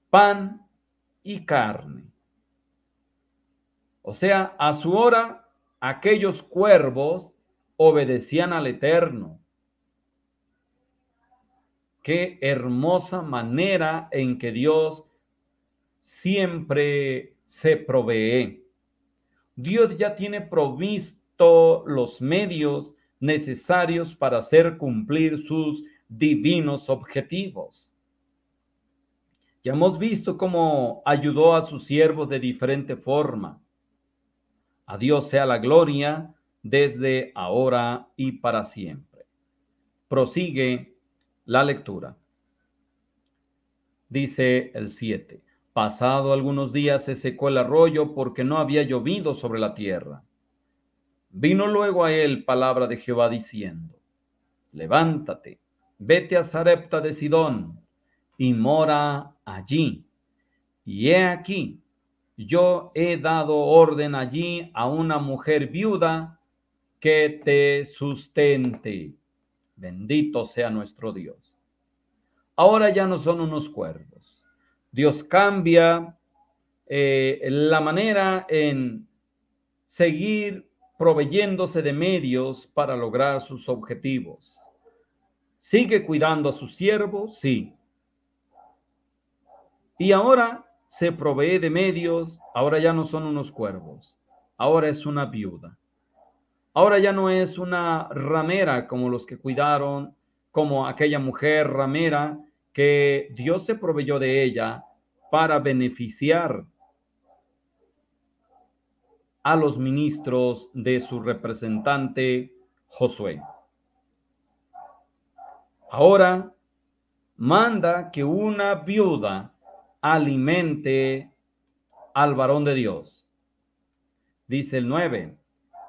pan y carne. O sea, a su hora, aquellos cuervos obedecían al Eterno. Qué hermosa manera en que Dios siempre se provee. Dios ya tiene provisto los medios necesarios para hacer cumplir sus divinos objetivos. Ya hemos visto cómo ayudó a sus siervos de diferente forma. A Dios sea la gloria desde ahora y para siempre. Prosigue la lectura. Dice el 7. Pasado algunos días se secó el arroyo porque no había llovido sobre la tierra. Vino luego a él palabra de Jehová diciendo: levántate, vete a Sarepta de Sidón y mora allí. Y he aquí, yo he dado orden allí a una mujer viuda que te sustente. Bendito sea nuestro Dios. Ahora ya no son unos cuervos. Dios cambia la manera en seguir proveyéndose de medios para lograr sus objetivos. ¿Sigue cuidando a sus siervos? Sí. Y ahora se provee de medios, ahora ya no son unos cuervos, ahora es una viuda. Ahora ya no es una ramera como los que cuidaron, como aquella mujer ramera que Dios se proveyó de ella para beneficiar a los ministros de su representante Josué. Ahora manda que una viuda alimente al varón de Dios. Dice el 9,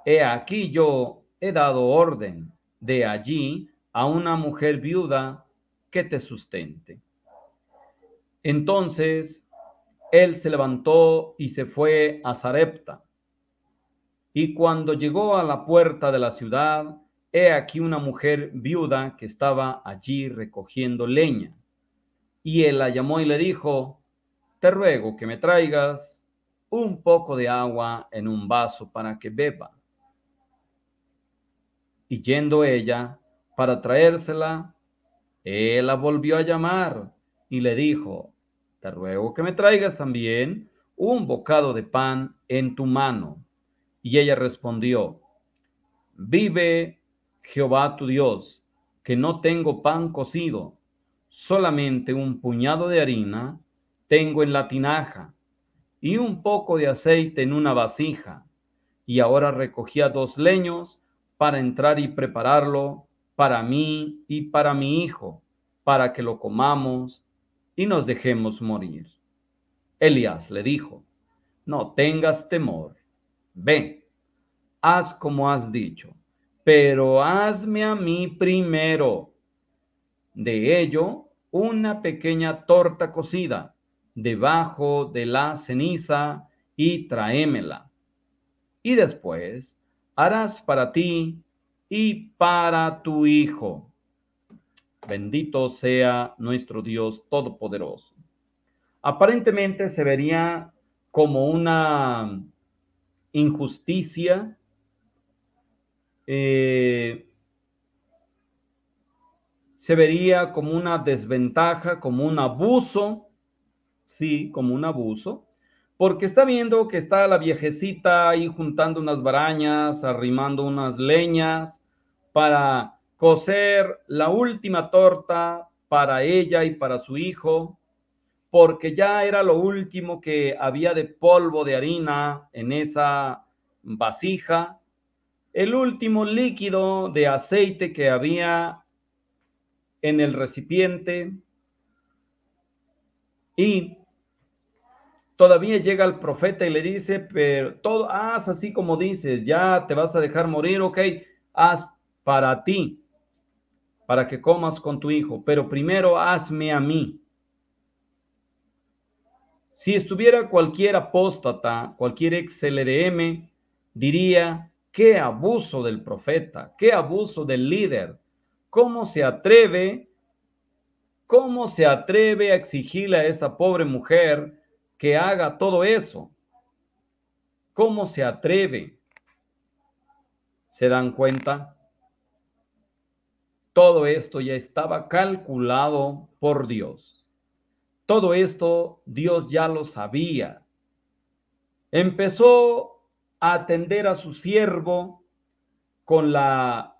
he aquí yo he dado orden de allí a una mujer viuda que te sustente. Entonces él se levantó y se fue a Sarepta. Y cuando llegó a la puerta de la ciudad, he aquí una mujer viuda que estaba allí recogiendo leña. Y él la llamó y le dijo: te ruego que me traigas un poco de agua en un vaso para que beba. Y yendo ella para traérsela, él la volvió a llamar y le dijo: te ruego que me traigas también un bocado de pan en tu mano. Y ella respondió: vive Jehová tu Dios, que no tengo pan cocido, solamente un puñado de harina tengo en la tinaja y un poco de aceite en una vasija. Y ahora recogía 2 leños para entrar y prepararlo para mí y para mi hijo, para que lo comamos y nos dejemos morir. Elías le dijo: no tengas temor, ve, haz como has dicho, pero hazme a mí primero de ello una pequeña torta cocida debajo de la ceniza y tráemela. Y después harás para ti y para tu hijo. Bendito sea nuestro Dios Todopoderoso. Aparentemente se vería como una injusticia, se vería como una desventaja, como un abuso, sí, como un abuso, porque está viendo que está la viejecita ahí juntando unas barañas, arrimando unas leñas para cocer la última torta para ella y para su hijo, porque ya era lo último que había de polvo de harina en esa vasija, el último líquido de aceite que había en el recipiente, y todavía llega el profeta y le dice, pero todo, haz así como dices, ya te vas a dejar morir, ok, haz para ti, para que comas con tu hijo, pero primero hazme a mí. Si estuviera cualquier apóstata, cualquier ex LDM, diría, qué abuso del profeta, qué abuso del líder, cómo se atreve, cómo se atreve a exigirle a esta pobre mujer que haga todo eso, cómo se atreve. ¿Se dan cuenta? Todo esto ya estaba calculado por Dios. Todo esto Dios ya lo sabía. Empezó a atender a su siervo con la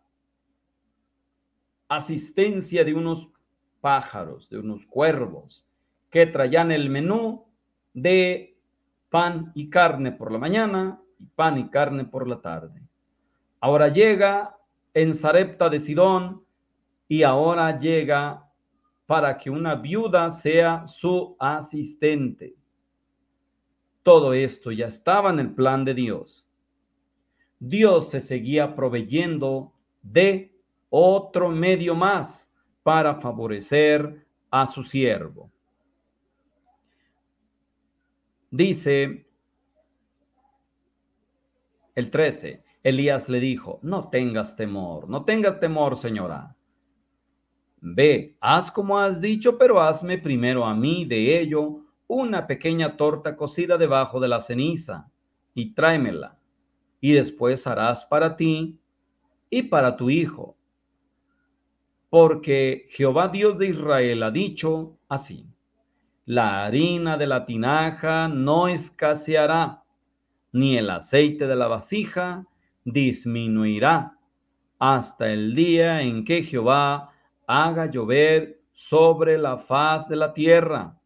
asistencia de unos pájaros, de unos cuervos, que traían el menú de pan y carne por la mañana y pan y carne por la tarde. Ahora llega en Sarepta de Sidón y ahora llega para que una viuda sea su asistente. Todo esto ya estaba en el plan de Dios. Dios se seguía proveyendo de otro medio más para favorecer a su siervo. Dice el 13, Elías le dijo, no tengas temor, señora. Ve, haz como has dicho, pero hazme primero a mí de ello una pequeña torta cocida debajo de la ceniza y tráemela. Y después harás para ti y para tu hijo. Porque Jehová Dios de Israel ha dicho así, la harina de la tinaja no escaseará, ni el aceite de la vasija disminuirá, hasta el día en que Jehová haga llover sobre la faz de la tierra.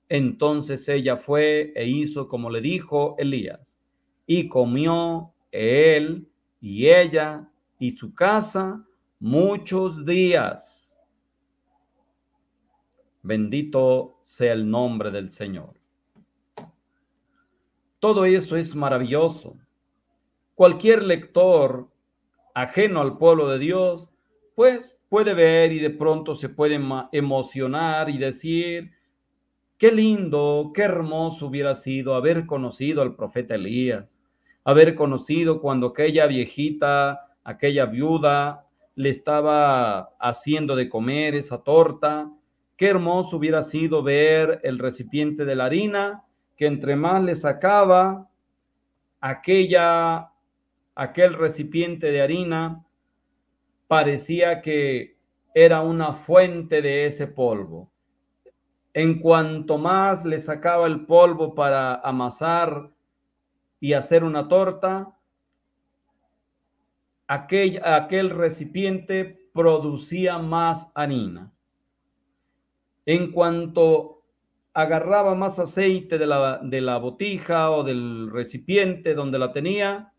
Entonces ella fue e hizo como le dijo Elías, y comió él y ella y su casa muchos días. Bendito sea el nombre del Señor. Todo eso es maravilloso. Cualquier lector ajeno al pueblo de Dios, pues puede ver y de pronto se puede emocionar y decir, qué lindo, qué hermoso hubiera sido haber conocido al profeta Elías, haber conocido cuando aquella viejita, aquella viuda, le estaba haciendo de comer esa torta. Qué hermoso hubiera sido ver el recipiente de la harina, que entre más le sacaba aquel recipiente de harina, parecía que era una fuente de ese polvo. En cuanto más le sacaba el polvo para amasar y hacer una torta, aquel recipiente producía más harina. En cuanto agarraba más aceite de la botija o del recipiente donde la tenía,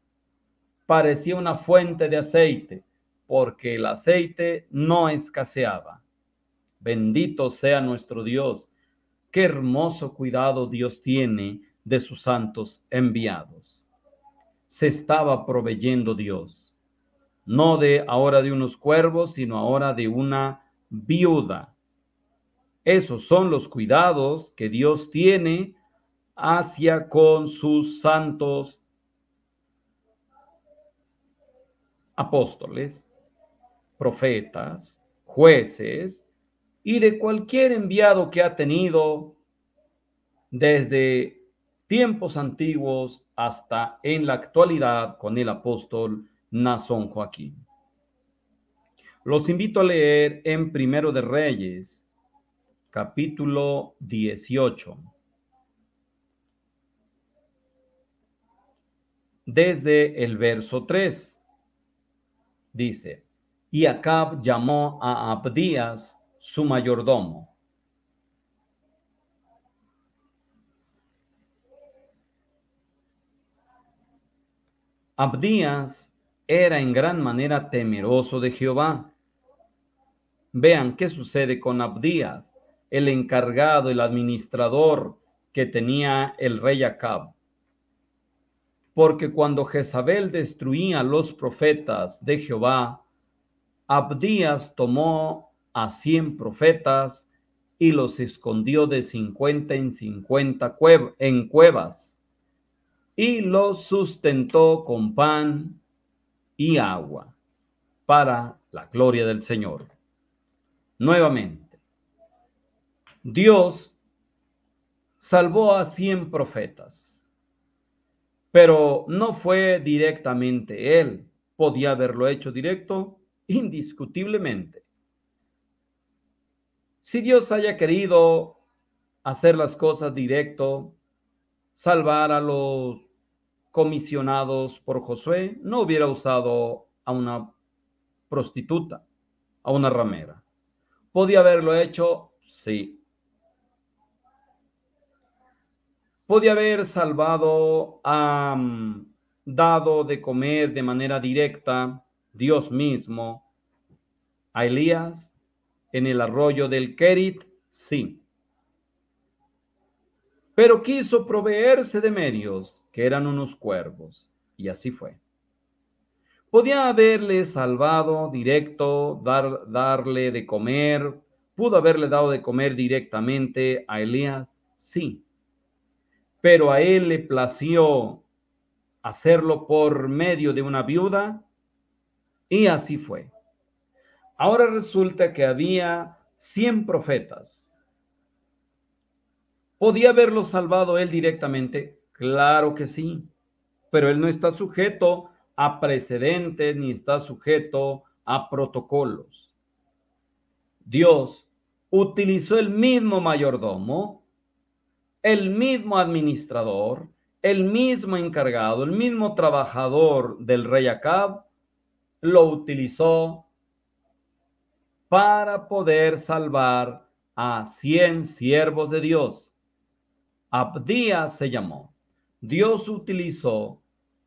parecía una fuente de aceite, porque el aceite no escaseaba. Bendito sea nuestro Dios. Qué hermoso cuidado Dios tiene de sus santos enviados. Se estaba proveyendo Dios, no de ahora de unos cuervos, sino ahora de una viuda. Esos son los cuidados que Dios tiene hacia con sus santos apóstoles, profetas, jueces y de cualquier enviado que ha tenido desde tiempos antiguos hasta en la actualidad con el apóstol Nazón Joaquín. Los invito a leer en Primero de Reyes, capítulo 18. Desde el verso 3, dice: y Acab llamó a Abdías, su mayordomo. Abdías era en gran manera temeroso de Jehová. Vean qué sucede con Abdías, el encargado, el administrador que tenía el rey Acab. Porque cuando Jezabel destruía a los profetas de Jehová, Abdías tomó a 100 profetas y los escondió de 50 en 50 en cuevas, y los sustentó con pan y agua para la gloria del Señor. Nuevamente, Dios salvó a 100 profetas, pero no fue directamente él. Podía haberlo hecho directo, indiscutiblemente. Si Dios haya querido hacer las cosas directo, salvar a los comisionados por Josué, no hubiera usado a una prostituta, a una ramera. ¿Podía haberlo hecho? Sí. ¿Podía haber salvado, dado de comer de manera directa Dios mismo a Elías en el arroyo del Kerit? Sí. Pero quiso proveerse de medios, que eran unos cuervos, y así fue. Podía haberle salvado directo, darle de comer, pudo haberle dado de comer directamente a Elías, sí. Pero a él le plació hacerlo por medio de una viuda, y así fue. Ahora resulta que había 100 profetas. ¿Podía haberlo salvado él directamente? Claro que sí, pero él no está sujeto a precedentes ni está sujeto a protocolos. Dios utilizó el mismo mayordomo, el mismo administrador, el mismo encargado, el mismo trabajador del rey Acab, lo utilizó para poder salvar a 100 siervos de Dios. Abdías se llamó. Dios utilizó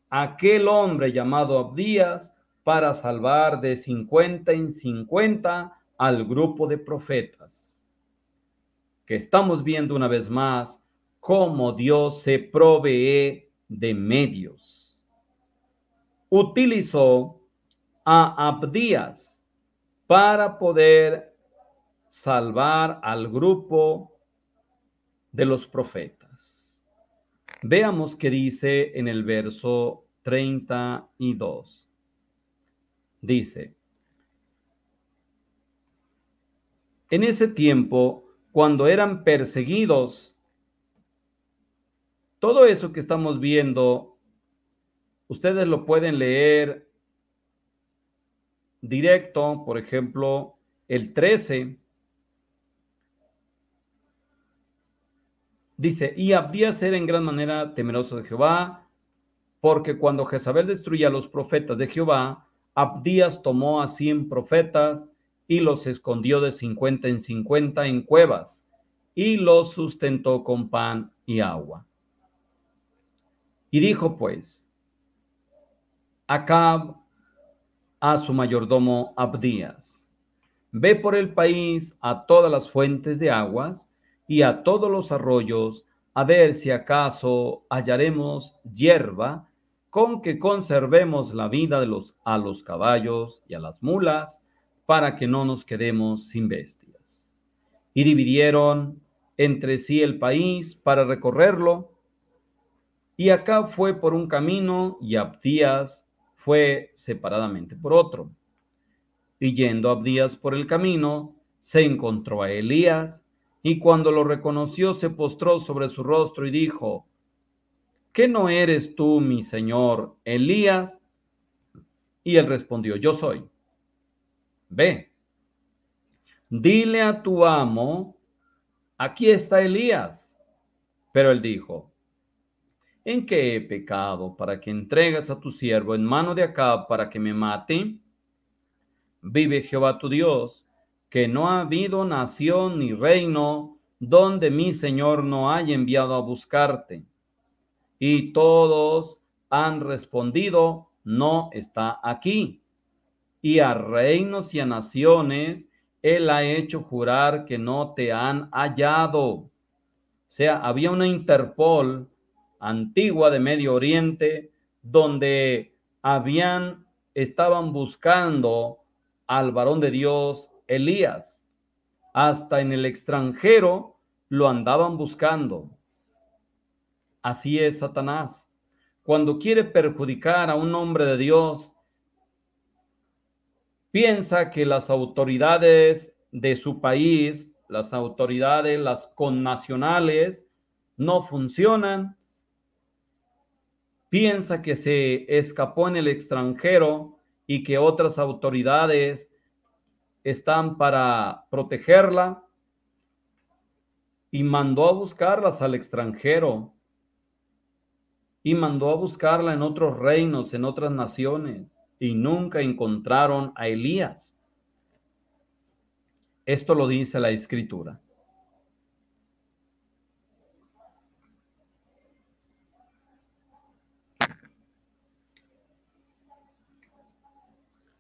a aquel hombre llamado Abdías para salvar de 50 en 50 al grupo de profetas. Que estamos viendo una vez más cómo Dios se provee de medios. Utilizó a Abdías para poder salvar al grupo de los profetas. Veamos qué dice en el verso 32. Dice: en ese tiempo, cuando eran perseguidos, todo eso que estamos viendo, ustedes lo pueden leer directo, por ejemplo, el 13. Dice: y Abdías era en gran manera temeroso de Jehová, porque cuando Jezabel destruía a los profetas de Jehová, Abdías tomó a 100 profetas y los escondió de 50 en 50 en cuevas, y los sustentó con pan y agua. Y dijo pues Acab a su mayordomo Abdías: ve por el país a todas las fuentes de aguas y a todos los arroyos, a ver si acaso hallaremos hierba con que conservemos la vida a los caballos y a las mulas, para que no nos quedemos sin bestias. Y dividieron entre sí el país para recorrerlo, y Acab fue por un camino y Abdías fue separadamente por otro. Y yendo Abdías por el camino, se encontró a Elías, Y cuando lo reconoció, se postró sobre su rostro y dijo: ¿Qué no eres tú, mi señor Elías? Y él respondió: Yo soy. Ve, dile a tu amo, aquí está Elías. Pero él dijo: ¿En qué he pecado para que entregues a tu siervo en mano de Acab para que me mate? Vive Jehová tu Dios, que no ha habido nación ni reino donde mi Señor no haya enviado a buscarte. Y todos han respondido: no está aquí. Y a reinos y a naciones él ha hecho jurar que no te han hallado. O sea, había una Interpol antigua de Medio Oriente donde estaban buscando al varón de Dios Elías. Hasta en el extranjero lo andaban buscando. Así es Satanás. Cuando quiere perjudicar a un hombre de Dios, piensa que las autoridades de su país, las autoridades, las connacionales, no funcionan. Piensa que se escapó en el extranjero y que otras autoridades están para protegerla, y mandó a buscarlas al extranjero y mandó a buscarla en otros reinos, en otras naciones, y nunca encontraron a Elías. Esto lo dice la Escritura.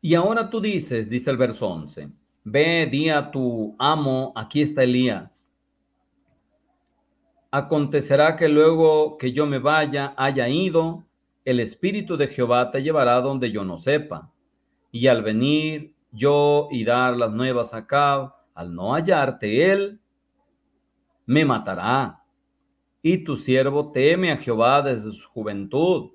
Y ahora tú dices, dice el verso 11, ve, di a tu amo, aquí está Elías. Acontecerá que luego que yo me haya ido, el Espíritu de Jehová te llevará donde yo no sepa. Y al venir yo y dar las nuevas a Acab, al no hallarte él, me matará. Y tu siervo teme a Jehová desde su juventud.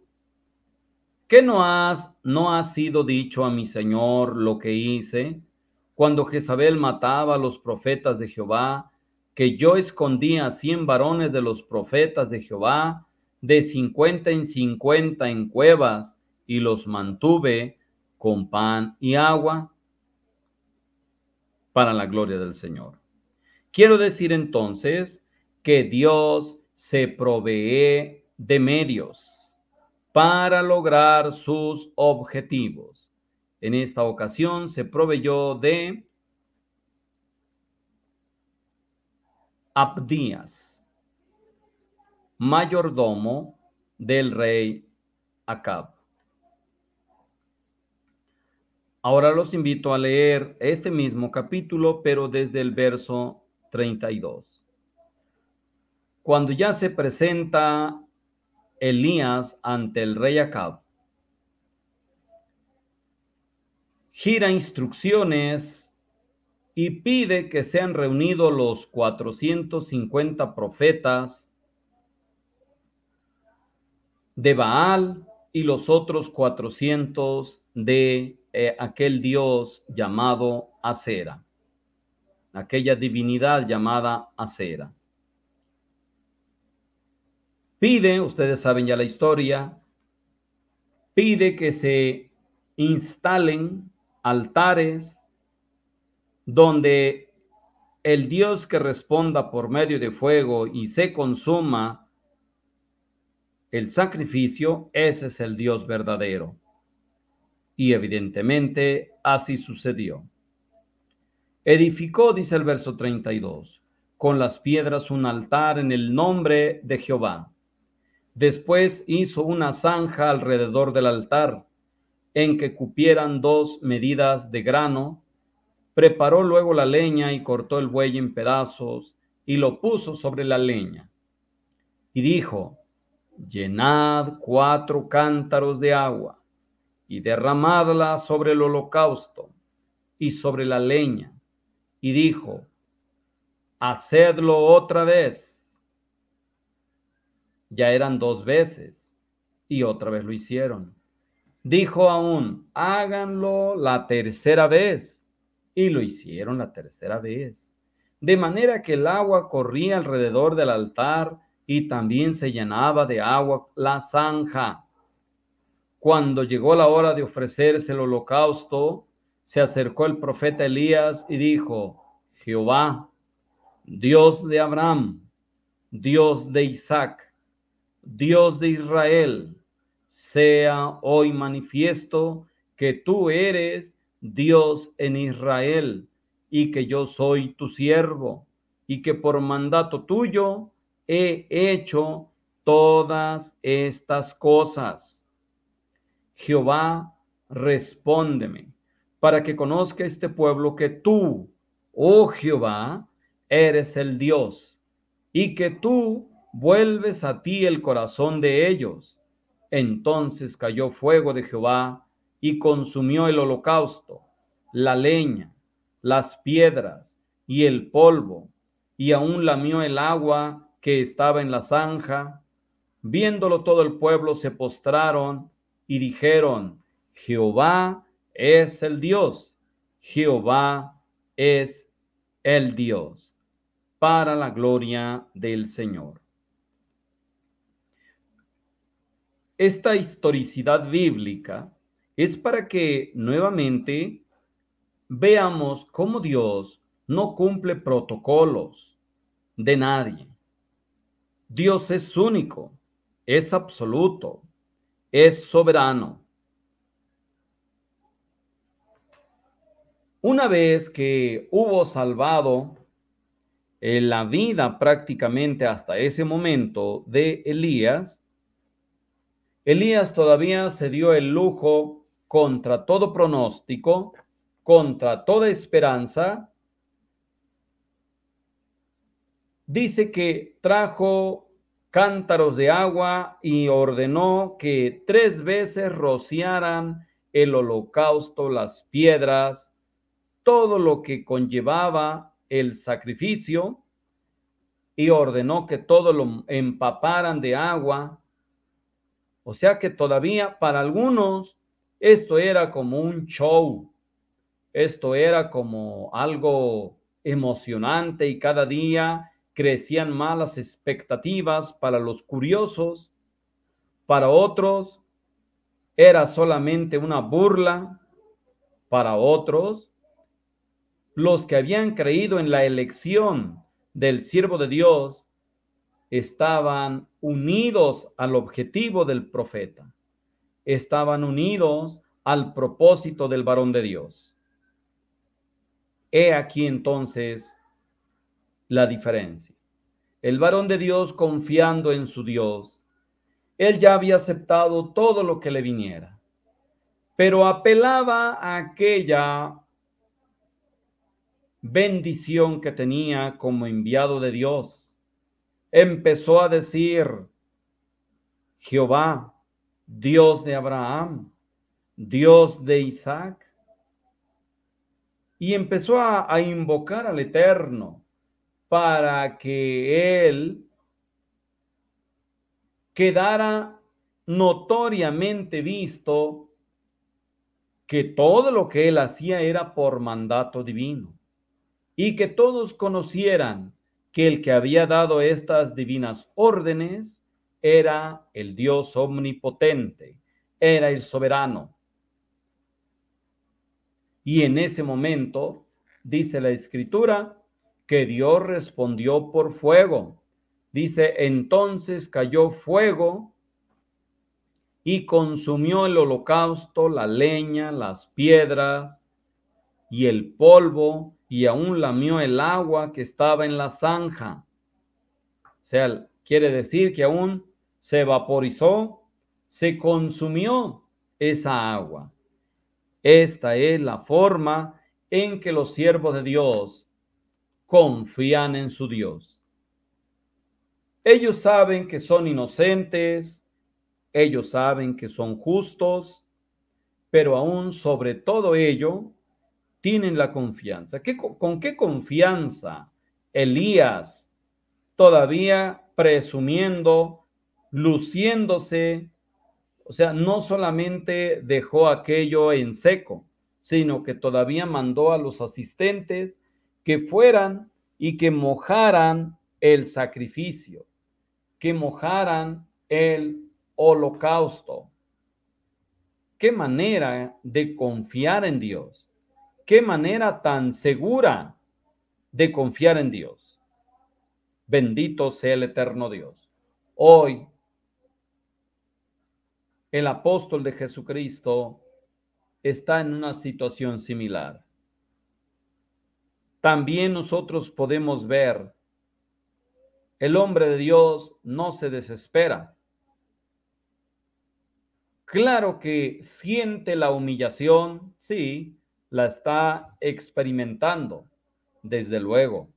¿Qué no ha sido dicho a mi señor lo que hice cuando Jezabel mataba a los profetas de Jehová, que yo escondía a 100 varones de los profetas de Jehová, de 50 en 50 en cuevas, y los mantuve con pan y agua para la gloria del Señor? Quiero decir entonces que Dios se provee de medios para lograr sus objetivos. En esta ocasión se proveyó de Abdías, mayordomo del rey Acab. Ahora los invito a leer este mismo capítulo, pero desde el verso 32. Cuando ya se presenta Elías ante el rey Acab, gira instrucciones y pide que sean reunidos los 450 profetas de Baal y los otros 400 de aquel dios llamado Acera, aquella divinidad llamada Acera. Pide, ustedes saben ya la historia, pide que se instalen altares donde el Dios que responda por medio de fuego y se consuma el sacrificio, ese es el Dios verdadero. Y evidentemente así sucedió. Edificó, dice el verso 32, con las piedras un altar en el nombre de Jehová. Después hizo una zanja alrededor del altar, en que cupieran 2 medidas de grano. Preparó luego la leña y cortó el buey en pedazos y lo puso sobre la leña. Y dijo: llenad 4 cántaros de agua y derramadla sobre el holocausto y sobre la leña. Y dijo: hacedlo otra vez. Ya eran 2 veces y otra vez lo hicieron. Dijo aún: háganlo la tercera vez. Y lo hicieron la tercera vez. de manera que el agua corría alrededor del altar y también se llenaba de agua la zanja. Cuando llegó la hora de ofrecerse el holocausto, se acercó el profeta Elías y dijo: Jehová, Dios de Abraham, Dios de Isaac, Dios de Israel, sea hoy manifiesto que tú eres Dios en Israel y que yo soy tu siervo y que por mandato tuyo he hecho todas estas cosas. Jehová, respóndeme, para que conozca este pueblo que tú, oh Jehová, eres el Dios, y que tú vuelves a ti el corazón de ellos. Entonces cayó fuego de Jehová y consumió el holocausto, la leña, las piedras y el polvo, y aún lamió el agua que estaba en la zanja. Viéndolo todo el pueblo se postraron y dijeron: Jehová es el Dios, Jehová es el Dios, para la gloria del Señor. Esta historicidad bíblica es para que nuevamente veamos cómo Dios no cumple protocolos de nadie. Dios es único, es absoluto, es soberano. Una vez que hubo salvado la vida prácticamente hasta ese momento de Elías, Elías todavía se dio el lujo, contra todo pronóstico, contra toda esperanza. Dice que trajo cántaros de agua y ordenó que 3 veces rociaran el holocausto, las piedras, todo lo que conllevaba el sacrificio, y ordenó que todo lo empaparan de agua. O sea que todavía para algunos esto era como un show, esto era como algo emocionante, y cada día crecían más las expectativas para los curiosos. Para otros era solamente una burla. Para otros, los que habían creído en la elección del siervo de Dios estaban unidos al objetivo del profeta, estaban unidos al propósito del varón de Dios. He aquí entonces la diferencia. El varón de Dios, confiando en su Dios, él ya había aceptado todo lo que le viniera, pero apelaba a aquella bendición que tenía como enviado de Dios. Empezó a decir: Jehová, Dios de Abraham, Dios de Isaac. Y empezó a invocar al Eterno para que él quedara notoriamente visto que todo lo que él hacía era por mandato divino, y que todos conocieran que el que había dado estas divinas órdenes era el Dios omnipotente, era el soberano. Y en ese momento, dice la Escritura, que Dios respondió por fuego. Dice: entonces cayó fuego y consumió el holocausto, la leña, las piedras y el polvo, y aún lamió el agua que estaba en la zanja. O sea, quiere decir que aún se vaporizó, se consumió esa agua. Esta es la forma en que los siervos de Dios confían en su Dios. Ellos saben que son inocentes, ellos saben que son justos, pero aún sobre todo ello tienen la confianza. ¿Con qué confianza Elías, todavía presumiendo, luciéndose? O sea, no solamente dejó aquello en seco, sino que todavía mandó a los asistentes que fueran y que mojaran el sacrificio, que mojaran el holocausto. Qué manera de confiar en Dios, qué manera tan segura de confiar en Dios. Bendito sea el eterno Dios. Hoy, el apóstol de Jesucristo está en una situación similar. También nosotros podemos ver, el hombre de Dios no se desespera. Claro que siente la humillación, sí, la está experimentando, desde luego.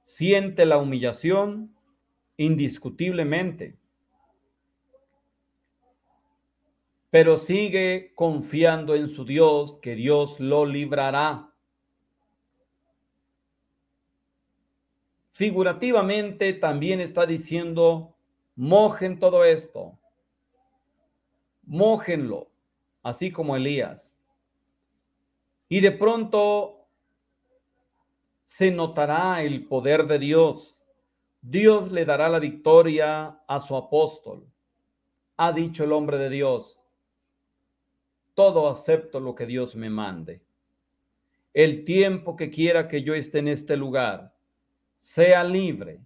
Siente la humillación indiscutiblemente, pero sigue confiando en su Dios, que Dios lo librará. Figurativamente también está diciendo, mojen todo esto, mójenlo, así como Elías. Y de pronto se notará el poder de Dios. Dios le dará la victoria a su apóstol. Ha dicho el hombre de Dios, todo acepto lo que Dios me mande. El tiempo que quiera que yo esté en este lugar, sea libre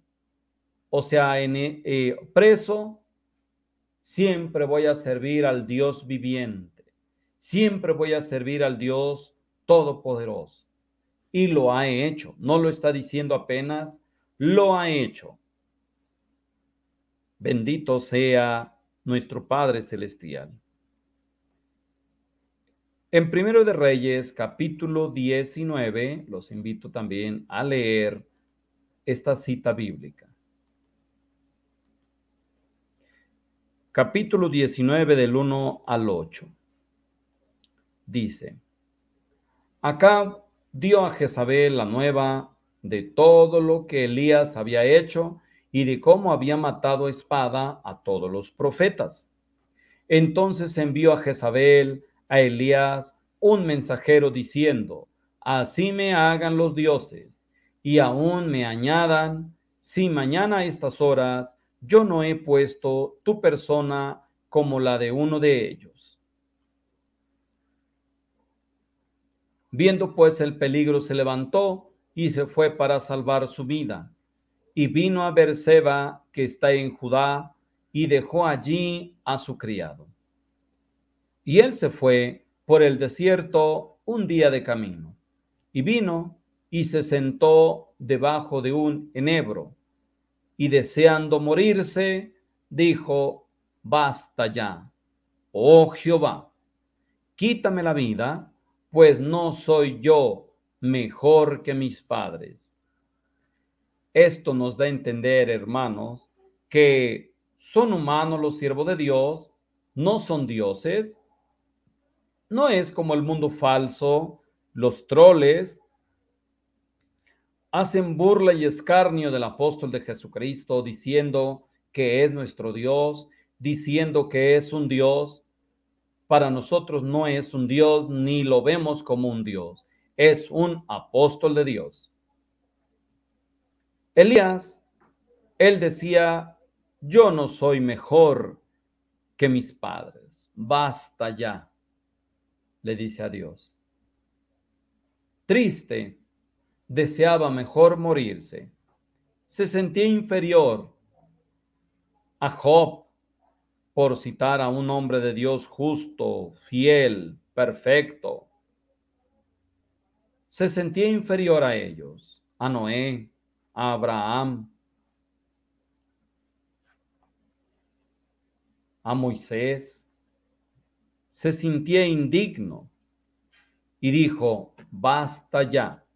o sea preso, siempre voy a servir al Dios viviente. Siempre voy a servir al Dios todopoderoso. Y lo ha hecho. No lo está diciendo apenas, lo ha hecho. Bendito sea nuestro Padre Celestial. En Primero de Reyes, capítulo 19, los invito también a leer esta cita bíblica. Capítulo 19 del 1 al 8. Dice, Acab dio a Jezabel la nueva de todo lo que Elías había hecho y de cómo había matado a espada a todos los profetas. Entonces envió a Jezabel a Elías un mensajero diciendo, así me hagan los dioses y aún me añadan, si mañana a estas horas yo no he puesto tu persona como la de uno de ellos. Viendo pues el peligro, se levantó y se fue para salvar su vida. Y vino a Beerseba, que está en Judá, y dejó allí a su criado. Y él se fue por el desierto un día de camino. Y vino y se sentó debajo de un enebro. Y deseando morirse, dijo, basta ya, oh Jehová, quítame la vida, pues no soy yo mejor que mis padres. Esto nos da a entender, hermanos, que son humanos los siervos de Dios, no son dioses. No es como el mundo falso, los troles hacen burla y escarnio del apóstol de Jesucristo, diciendo que es nuestro Dios, diciendo que es un Dios. Para nosotros no es un Dios, ni lo vemos como un Dios. Es un apóstol de Dios. Elías, él decía, yo no soy mejor que mis padres. Basta ya, le dice a Dios. Triste, deseaba mejor morirse. Se sentía inferior a Job, por citar a un hombre de Dios justo, fiel, perfecto. Se sentía inferior a ellos, a Noé, a Abraham, a Moisés. Se sentía indigno y dijo, basta ya.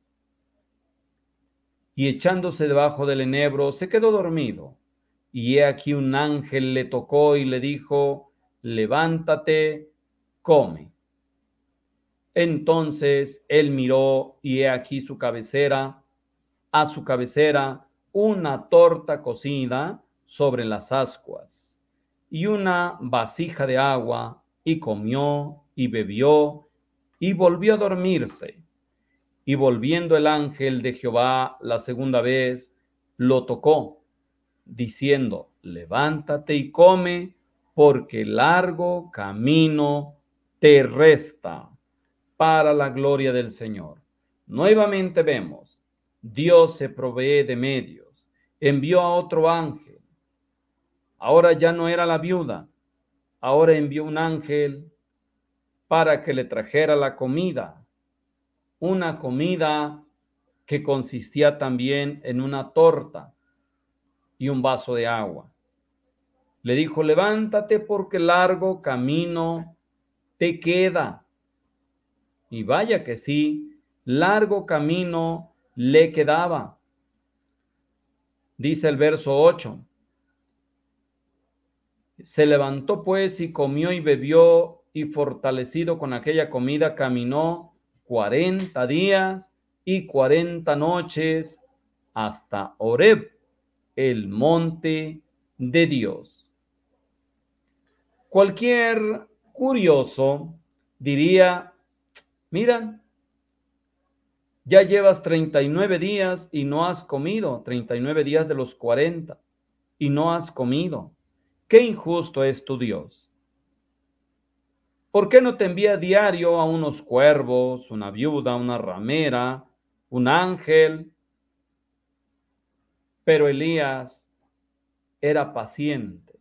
Y echándose debajo del enebro, se quedó dormido. Y he aquí un ángel le tocó y le dijo, levántate, come. Entonces él miró y he aquí a su cabecera, una torta cocida sobre las ascuas y una vasija de agua, y comió y bebió y volvió a dormirse. y volviendo el ángel de Jehová la segunda vez, lo tocó, diciendo, levántate y come, porque largo camino te resta para la gloria del Señor. Nuevamente vemos, Dios se provee de medios, envió a otro ángel, ahora ya no era la viuda, ahora envió un ángel para que le trajera la comida, una comida que consistía también en una torta y un vaso de agua. Le dijo, levántate porque largo camino te queda. Y vaya que sí, largo camino le quedaba. Dice el verso 8. Se levantó pues y comió y bebió, y fortalecido con aquella comida caminó 40 días y 40 noches hasta Horeb, el monte de Dios. Cualquier curioso diría, mira, ya llevas 39 días y no has comido, 39 días de los 40 y no has comido. Qué injusto es tu Dios. ¿Por qué no te envía diario a unos cuervos, una viuda, una ramera, un ángel? Pero Elías era paciente.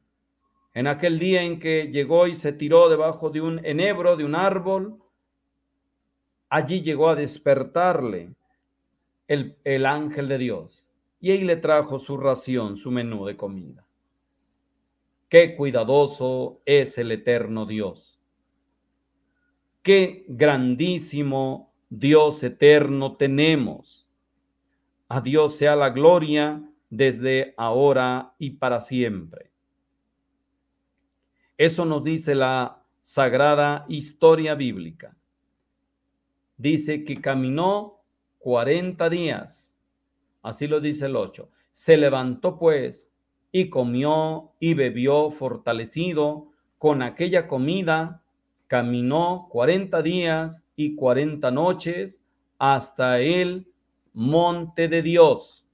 En aquel día en que llegó y se tiró debajo de un enebro, de un árbol, allí llegó a despertarle el ángel de Dios y ahí le trajo su ración, su menú de comida. Qué cuidadoso es el eterno Dios. Qué grandísimo Dios eterno tenemos. A Dios sea la gloria desde ahora y para siempre. Eso nos dice la sagrada historia bíblica. Dice que caminó 40 días. Así lo dice el 8. Se levantó pues y comió y bebió fortalecido con aquella comida. Caminó 40 días y 40 noches hasta el monte de Dios.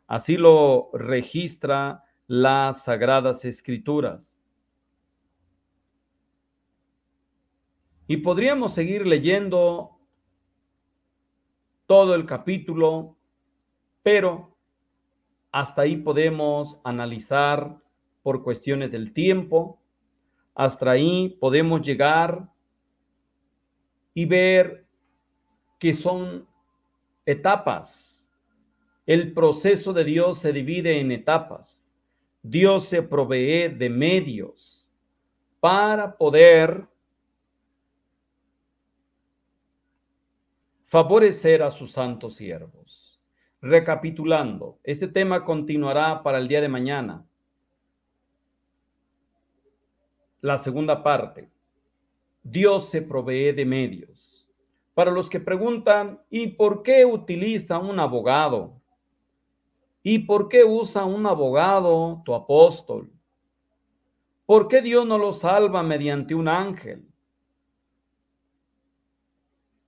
Así lo registra las Sagradas Escrituras. Y podríamos seguir leyendo todo el capítulo, pero hasta ahí podemos analizar por cuestiones del tiempo. Hasta ahí podemos llegar y ver que son etapas. El proceso de Dios se divide en etapas. Dios se provee de medios para poder favorecer a sus santos siervos. Recapitulando, este tema continuará para el día de mañana. La segunda parte. Dios se provee de medios. Para los que preguntan, ¿y por qué utiliza un abogado? ¿Y por qué usa un abogado tu apóstol? ¿Por qué Dios no lo salva mediante un ángel?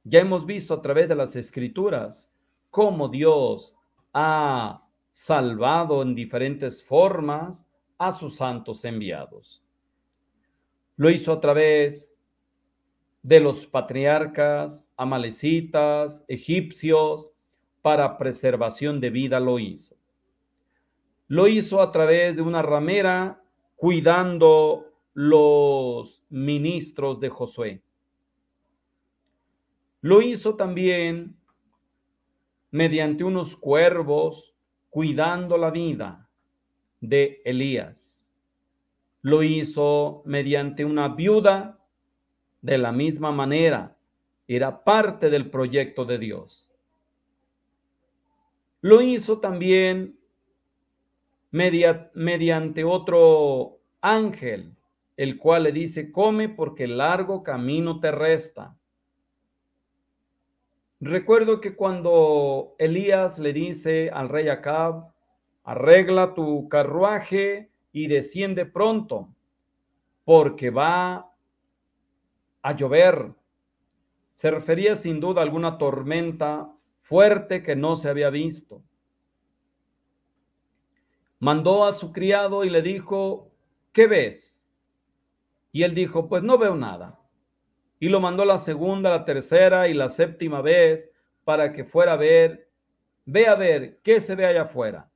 Ya hemos visto a través de las Escrituras cómo Dios ha salvado en diferentes formas a sus santos enviados. Lo hizo a través de los patriarcas, amalecitas, egipcios, para preservación de vida lo hizo. Lo hizo a través de una ramera cuidando los ministros de Josué. Lo hizo también mediante unos cuervos cuidando la vida de Elías. Lo hizo mediante una viuda de la misma manera. Era parte del proyecto de Dios. Lo hizo también mediante otro ángel, el cual le dice, come porque largo camino te resta. Recuerdo que cuando Elías le dice al rey Acab, arregla tu carruaje y desciende pronto, porque va a llover. Se refería sin duda a alguna tormenta fuerte que no se había visto. Mandó a su criado y le dijo, ¿qué ves? Y él dijo, pues no veo nada. Y lo mandó la segunda, la tercera y la séptima vez para que fuera a ver, ve a ver qué se ve allá afuera.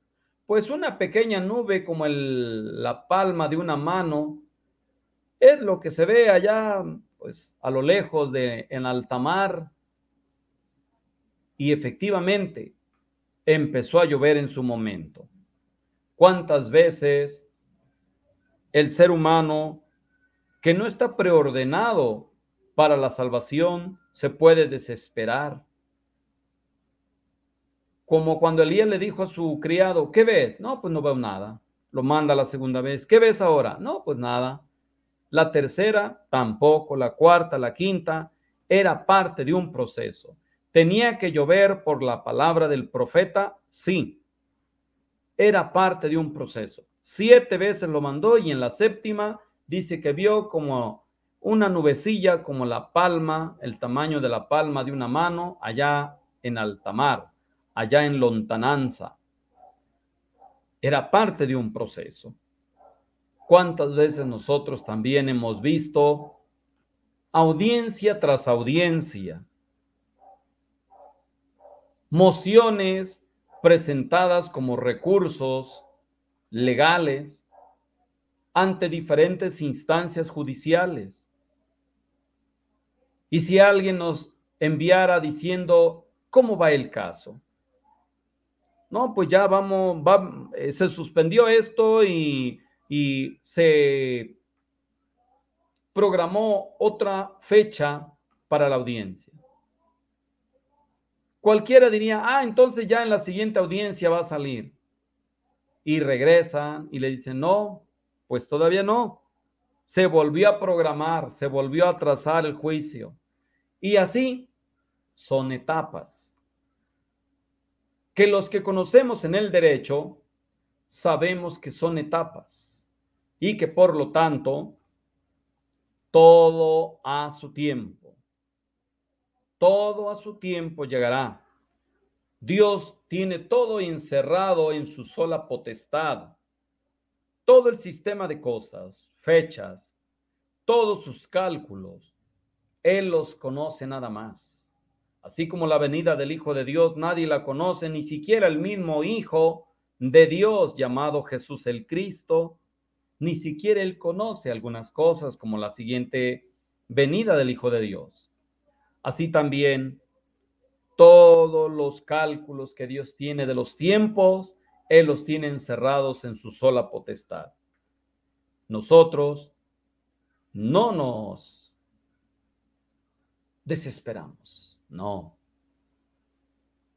Pues una pequeña nube como la palma de una mano es lo que se ve allá, pues a lo lejos en alta mar. Y efectivamente empezó a llover en su momento. ¿Cuántas veces el ser humano que no está preordenado para la salvación se puede desesperar? Como cuando Elías le dijo a su criado, ¿qué ves? No, pues no veo nada. Lo manda la segunda vez. ¿Qué ves ahora? No, pues nada. La tercera, tampoco. La cuarta, la quinta, era parte de un proceso. ¿Tenía que llover por la palabra del profeta? Sí. Era parte de un proceso. 7 veces lo mandó y en la séptima dice que vio como una nubecilla, como la palma, el tamaño de la palma de una mano, allá en alta mar, allá en lontananza. Era parte de un proceso. ¿Cuántas veces nosotros también hemos visto audiencia tras audiencia, mociones presentadas como recursos legales ante diferentes instancias judiciales? Y si alguien nos enviara diciendo, ¿cómo va el caso? No, pues ya vamos, se suspendió esto y se programó otra fecha para la audiencia. Cualquiera diría, entonces ya en la siguiente audiencia va a salir. Y regresan y le dicen, no, pues todavía no. Se volvió a programar, se volvió a trazar el juicio. Y así son etapas. Que los que conocemos en el derecho sabemos que son etapas y que por lo tanto todo a su tiempo. Todo a su tiempo llegará. Dios tiene todo encerrado en su sola potestad. Todo el sistema de cosas, fechas, todos sus cálculos, Él los conoce nada más. Así como la venida del Hijo de Dios, nadie la conoce, ni siquiera el mismo Hijo de Dios llamado Jesús el Cristo, ni siquiera Él conoce algunas cosas como la siguiente venida del Hijo de Dios. Así también todos los cálculos que Dios tiene de los tiempos, Él los tiene encerrados en su sola potestad. Nosotros no nos desesperamos, no.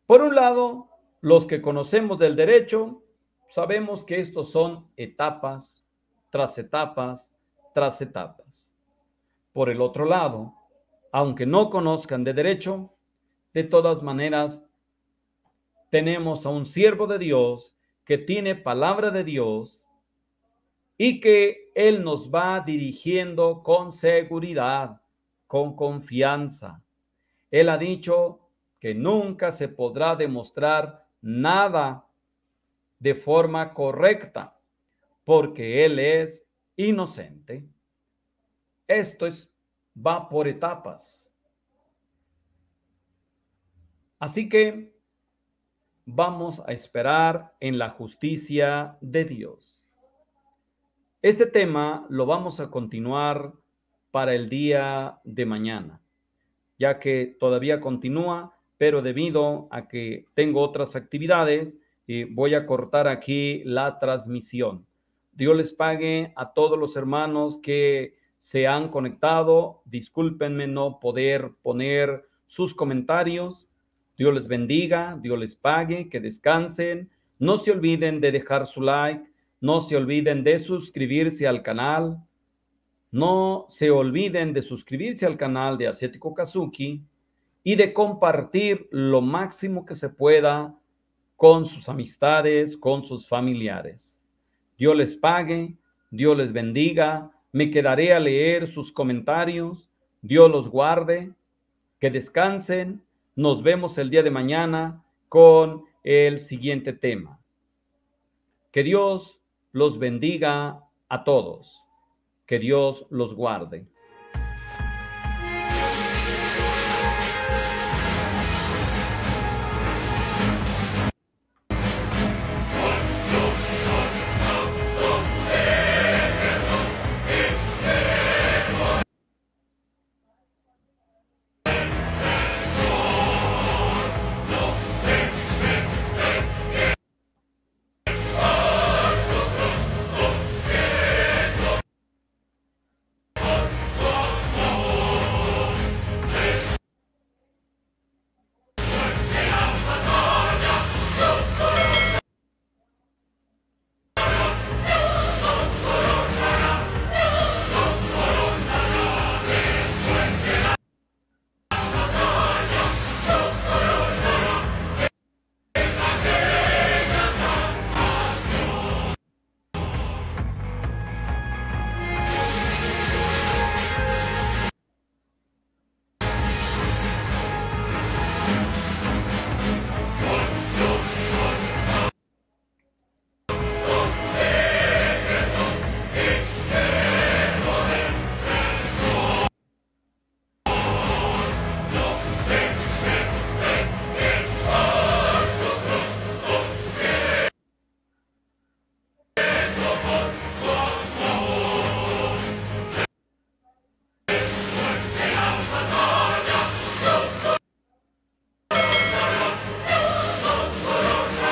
Por un lado, los que conocemos del derecho, sabemos que estos son etapas tras etapas tras etapas. Por el otro lado, aunque no conozcan de derecho, de todas maneras, tenemos a un siervo de Dios que tiene palabra de Dios y que Él nos va dirigiendo con seguridad, con confianza. Él ha dicho que nunca se podrá demostrar nada de forma correcta, porque Él es inocente. Esto va por etapas. Así que vamos a esperar en la justicia de Dios. Este tema lo vamos a continuar para el día de mañana, ya que todavía continúa, pero debido a que tengo otras actividades, voy a cortar aquí la transmisión. Dios les pague a todos los hermanos que se han conectado. Discúlpenme no poder poner sus comentarios. Dios les bendiga, Dios les pague, que descansen. No se olviden de dejar su like, no se olviden de suscribirse al canal. No se olviden de suscribirse al canal de Asiático Kazuki y de compartir lo máximo que se pueda con sus amistades, con sus familiares. Dios les pague, Dios les bendiga. Me quedaré a leer sus comentarios. Dios los guarde. Que descansen. Nos vemos el día de mañana con el siguiente tema. Que Dios los bendiga a todos. Que Dios los guarde.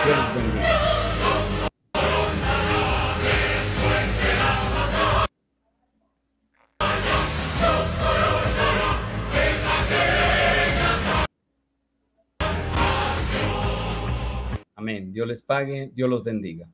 Dios los bendiga. Amén. Dios les pague, Dios los bendiga.